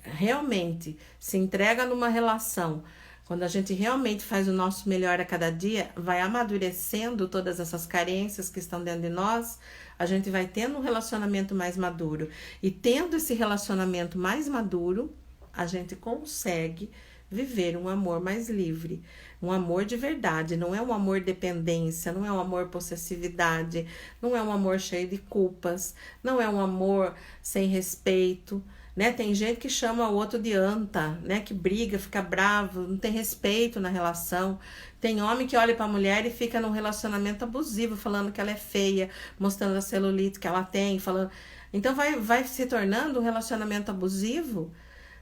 realmente se entrega numa relação, quando a gente realmente faz o nosso melhor a cada dia, vai amadurecendo todas essas carências que estão dentro de nós, a gente vai tendo um relacionamento mais maduro. E tendo esse relacionamento mais maduro, a gente consegue viver um amor mais livre, um amor de verdade, não é um amor dependência, não é um amor possessividade, não é um amor cheio de culpas, não é um amor sem respeito, né? Tem gente que chama o outro de anta, né? Que briga, fica bravo, não tem respeito na relação. Tem homem que olha para a mulher e fica num relacionamento abusivo, falando que ela é feia, mostrando a celulite que ela tem, falando. Então vai se tornando um relacionamento abusivo,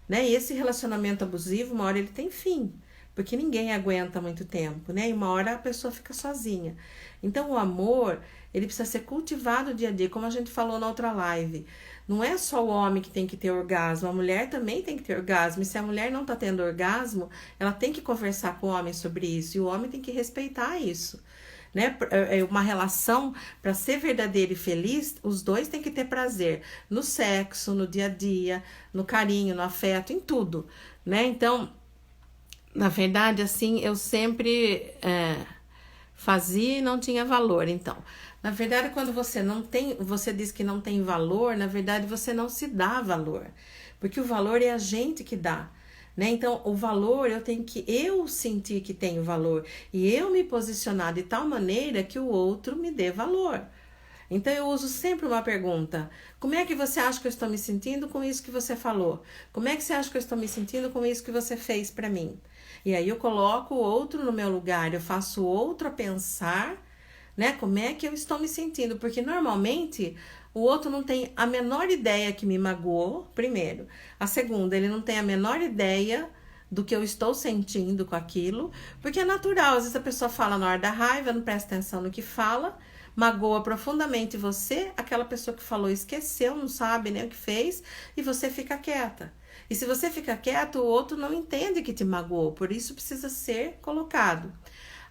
né? E esse relacionamento abusivo, uma hora ele tem fim, porque ninguém aguenta muito tempo, né? E uma hora a pessoa fica sozinha. Então o amor, ele precisa ser cultivado dia a dia, como a gente falou na outra live. Não é só o homem que tem que ter orgasmo, a mulher também tem que ter orgasmo. E se a mulher não está tendo orgasmo, ela tem que conversar com o homem sobre isso. E o homem tem que respeitar isso. Né? É uma relação, para ser verdadeira e feliz, os dois têm que ter prazer no sexo, no dia a dia, no carinho, no afeto, em tudo. Né? Então, Na verdade, assim, eu sempre fazia e não tinha valor. Então, na verdade, quando você não tem, você diz que não tem valor, na verdade, você não se dá valor. Porque o valor é a gente que dá. Né? Então, o valor eu tenho que eu sentir que tenho valor e eu me posicionar de tal maneira que o outro me dê valor. Então eu uso sempre uma pergunta: como é que você acha que eu estou me sentindo com isso que você falou? Como é que você acha que eu estou me sentindo com isso que você fez para mim? E aí eu coloco o outro no meu lugar, eu faço o outro pensar, né? Como é que eu estou me sentindo? Porque normalmente o outro não tem a menor ideia que me magoou, primeiro. A segunda, ele não tem a menor ideia do que eu estou sentindo com aquilo, porque é natural, às vezes a pessoa fala na hora da raiva, não presta atenção no que fala, magoa profundamente você, aquela pessoa que falou esqueceu, não sabe nem o que fez, e você fica quieta. E se você fica quieto, o outro não entende que te magoou, por isso precisa ser colocado.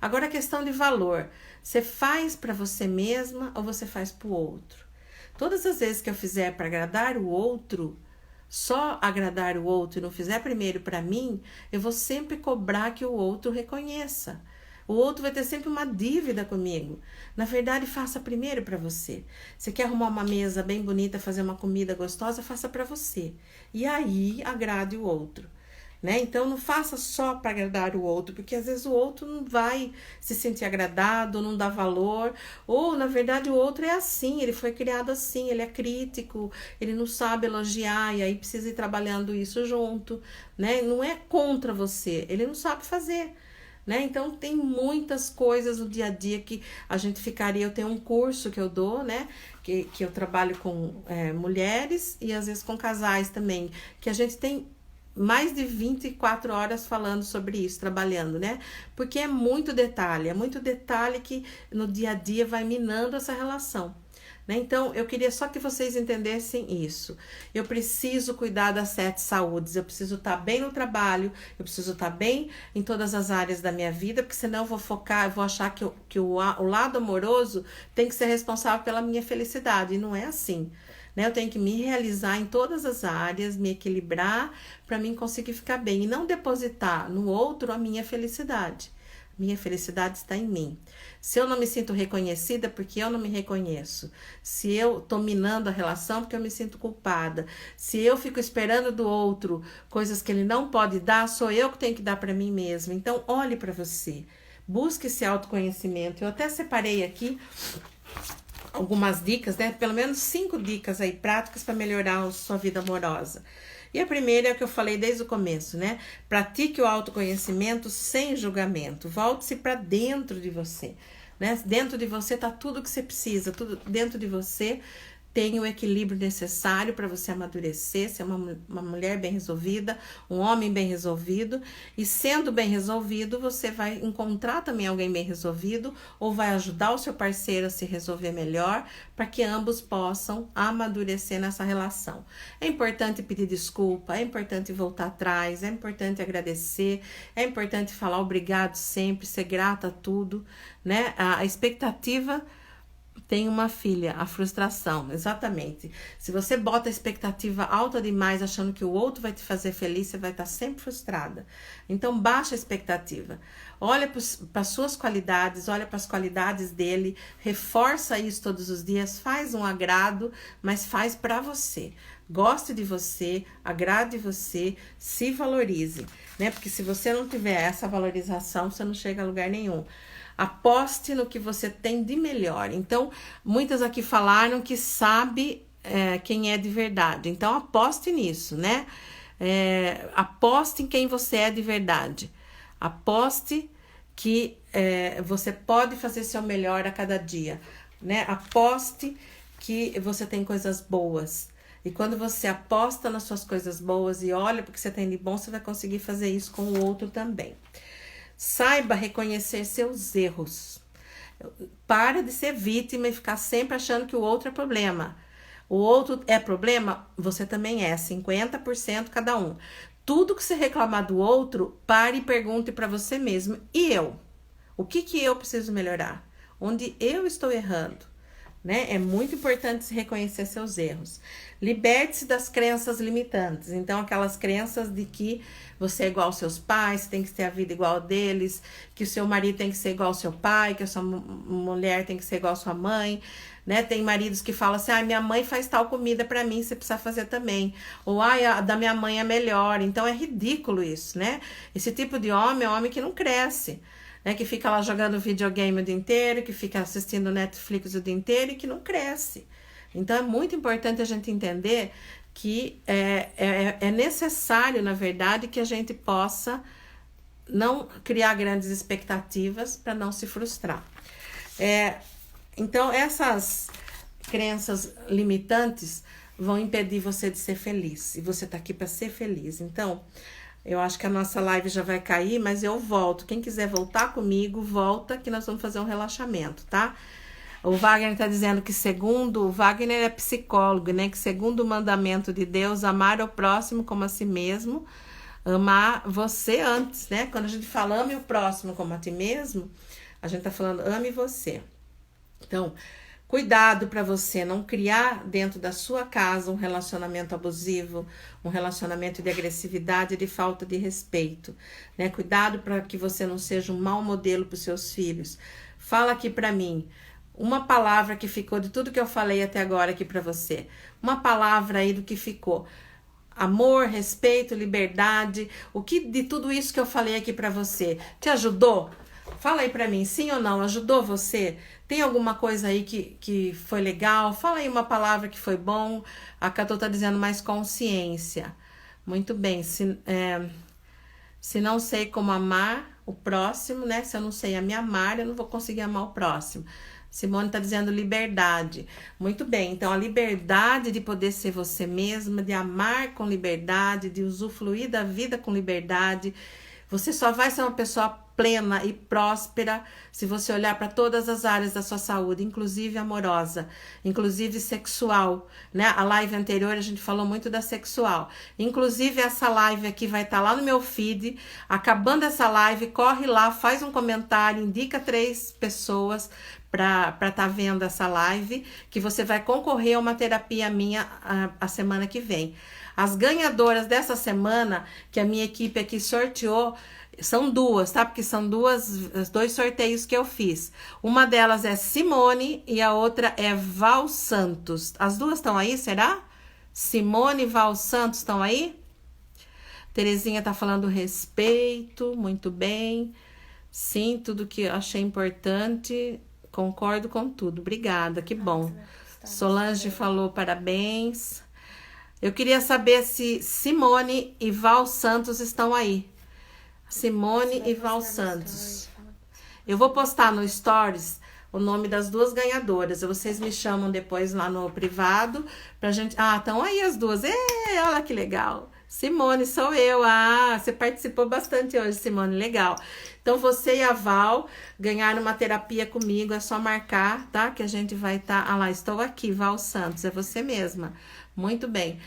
Agora a questão de valor, você faz para você mesma ou você faz para o outro? Todas as vezes que eu fizer para agradar o outro, só agradar o outro e não fizer primeiro para mim, eu vou sempre cobrar que o outro reconheça. O outro vai ter sempre uma dívida comigo. Na verdade, faça primeiro para você. Você quer arrumar uma mesa bem bonita, fazer uma comida gostosa, faça para você. E aí, agrade o outro. Né? Então, não faça só para agradar o outro, porque às vezes o outro não vai se sentir agradado, não dá valor, ou na verdade o outro é assim, ele foi criado assim, ele é crítico, ele não sabe elogiar, e aí precisa ir trabalhando isso junto, né? Não é contra você, ele não sabe fazer. Né? Então tem muitas coisas no dia a dia que a gente ficaria. Eu tenho um curso que eu dou, né? Que eu trabalho com mulheres e às vezes com casais também, que a gente tem mais de 24 horas falando sobre isso, trabalhando, né? Porque é muito detalhe que no dia a dia vai minando essa relação. Né? Então, eu queria só que vocês entendessem isso. Eu preciso cuidar das 7 saúdes, eu preciso estar bem no trabalho, eu preciso estar bem em todas as áreas da minha vida, porque senão eu vou focar, eu vou achar que o lado amoroso tem que ser responsável pela minha felicidade, e não é assim. Né? Eu tenho que me realizar em todas as áreas, me equilibrar para mim conseguir ficar bem e não depositar no outro a minha felicidade. Minha felicidade está em mim. Se eu não me sinto reconhecida, porque eu não me reconheço. Se eu estou minando a relação, porque eu me sinto culpada. Se eu fico esperando do outro coisas que ele não pode dar, sou eu que tenho que dar para mim mesma. Então, olhe para você. Busque esse autoconhecimento. Eu até separei aqui algumas dicas, né? Pelo menos 5 dicas aí práticas para melhorar a sua vida amorosa. E a primeira é o que eu falei desde o começo, né? Pratique o autoconhecimento sem julgamento. Volte-se para dentro de você, né? Dentro de você tá tudo que você precisa, tudo dentro de você tem o equilíbrio necessário para você amadurecer, ser uma mulher bem resolvida, um homem bem resolvido, e sendo bem resolvido, você vai encontrar também alguém bem resolvido, ou vai ajudar o seu parceiro a se resolver melhor, para que ambos possam amadurecer nessa relação. É importante pedir desculpa, é importante voltar atrás, é importante agradecer, é importante falar obrigado sempre, ser grata a tudo, né? A expectativa tem uma filha, a frustração, exatamente. Se você bota a expectativa alta demais, achando que o outro vai te fazer feliz, você vai estar sempre frustrada. Então, baixa a expectativa. Olha para as suas qualidades, olha para as qualidades dele, reforça isso todos os dias, faz um agrado, mas faz para você. Goste de você, agrade você, se valorize, né? Porque se você não tiver essa valorização, você não chega a lugar nenhum. Aposte no que você tem de melhor. Então, muitas aqui falaram que sabe quem é de verdade. Então, aposte nisso, né? Aposte em quem você é de verdade. Aposte que você pode fazer seu melhor a cada dia, né? Aposte que você tem coisas boas. E quando você aposta nas suas coisas boas e olha porque você tem de bom, você vai conseguir fazer isso com o outro também. Saiba reconhecer seus erros. Para de ser vítima e ficar sempre achando que o outro é problema. O outro é problema, você também é. 50% cada um. Tudo que você reclamar do outro, pare e pergunte para você mesmo. E eu? O que eu preciso melhorar? Onde eu estou errando? né? É muito importante se reconhecer seus erros. Liberte-se das crenças limitantes. Então, aquelas crenças de que você é igual aos seus pais, tem que ter a vida igual a deles, que o seu marido tem que ser igual ao seu pai, que a sua mulher tem que ser igual à sua mãe, né? Tem maridos que falam assim, minha mãe faz tal comida pra mim, você precisa fazer também. Ou, a da minha mãe é melhor. Então, é ridículo isso, né? Esse tipo de homem é um homem que não cresce, né, que fica lá jogando videogame o dia inteiro, que fica assistindo Netflix o dia inteiro e que não cresce. Então é muito importante a gente entender que é necessário, na verdade, que a gente possa não criar grandes expectativas para não se frustrar. Então essas crenças limitantes vão impedir você de ser feliz. E você está aqui para ser feliz. Então, eu acho que a nossa live já vai cair, mas eu volto. Quem quiser voltar comigo, volta que nós vamos fazer um relaxamento, tá? O Wagner está dizendo que o Wagner é psicólogo, né? Que segundo o mandamento de Deus, amar o próximo como a si mesmo, amar você antes, né? Quando a gente fala ame o próximo como a ti mesmo, a gente tá falando ame você. Então, cuidado para você não criar dentro da sua casa um relacionamento abusivo, um relacionamento de agressividade e de falta de respeito, né? Cuidado para que você não seja um mau modelo para os seus filhos. Fala aqui para mim uma palavra que ficou de tudo que eu falei até agora aqui para você. Uma palavra aí do que ficou. Amor, respeito, liberdade. O que de tudo isso que eu falei aqui para você te ajudou? Fala aí pra mim, sim ou não? Ajudou você? Tem alguma coisa aí que foi legal? Fala aí uma palavra que foi bom. A Catô tá dizendo mais consciência. Muito bem. Se não sei como amar o próximo, né? Se eu não sei me amar, eu não vou conseguir amar o próximo. Simone tá dizendo liberdade. Muito bem. Então, a liberdade de poder ser você mesma, de amar com liberdade, de usufruir da vida com liberdade. Você só vai ser uma pessoa plena e próspera se você olhar para todas as áreas da sua saúde, inclusive amorosa, inclusive sexual, né? A live anterior a gente falou muito da sexual. Inclusive essa live aqui vai estar lá no meu feed. Acabando essa live, corre lá, faz um comentário, indica 3 pessoas para estar vendo essa live, que você vai concorrer a uma terapia minha a semana que vem. As ganhadoras dessa semana, que a minha equipe aqui sorteou, são 2, tá? Porque são 2 sorteios que eu fiz. Uma delas é Simone e a outra é Val Santos. As 2 estão aí, será? Simone e Val Santos estão aí? Terezinha tá falando respeito, muito bem. Sim, tudo que eu achei importante, concordo com tudo. Obrigada, que bom. Solange falou parabéns. Eu queria saber se Simone e Val Santos estão aí. Simone e Val Santos. Eu vou postar no Stories o nome das 2 ganhadoras. Vocês me chamam depois lá no privado pra gente... estão aí as 2. Olha que legal. Simone, sou eu. Você participou bastante hoje, Simone. Legal. Então, você e a Val ganharam uma terapia comigo. É só marcar, tá? Que a gente vai estar... lá, estou aqui, Val Santos. É você mesma. Muito bem.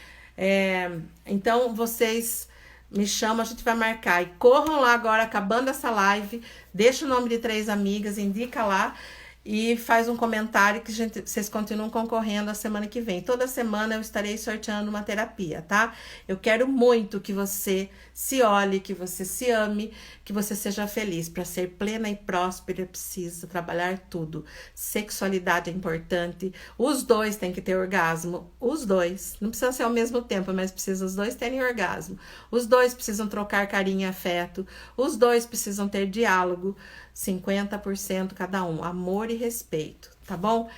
Então, vocês me chamam, a gente vai marcar. E corram lá agora, acabando essa live. Deixa o nome de 3 amigas, indica lá. E faz um comentário que vocês continuam concorrendo a semana que vem. Toda semana eu estarei sorteando uma terapia, tá? Eu quero muito que você se olhe, que você se ame, que você seja feliz. Para ser plena e próspera, precisa trabalhar tudo. Sexualidade é importante. Os 2 têm que ter orgasmo. Os 2. Não precisa ser ao mesmo tempo, mas precisa os 2 terem orgasmo. Os 2 precisam trocar carinho e afeto. Os 2 precisam ter diálogo. 50% cada um, amor e respeito, tá bom?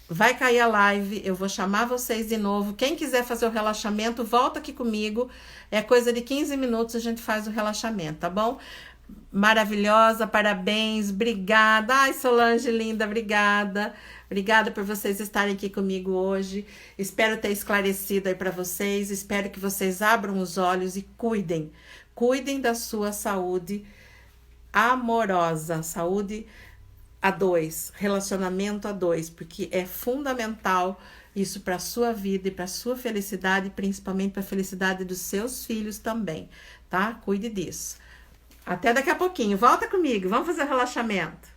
Vai cair a live, eu vou chamar vocês de novo. Quem quiser fazer o relaxamento, volta aqui comigo. É coisa de 15 minutos a gente faz o relaxamento, tá bom? Maravilhosa, parabéns, obrigada. Ai, Solange, linda, obrigada. Obrigada por vocês estarem aqui comigo hoje. Espero ter esclarecido aí para vocês. Espero que vocês abram os olhos e cuidem. Cuidem da sua saúde amorosa, saúde a 2, relacionamento a 2, porque é fundamental isso para a sua vida e para a sua felicidade, principalmente para a felicidade dos seus filhos também, tá? Cuide disso. Até daqui a pouquinho. Volta comigo, vamos fazer o relaxamento.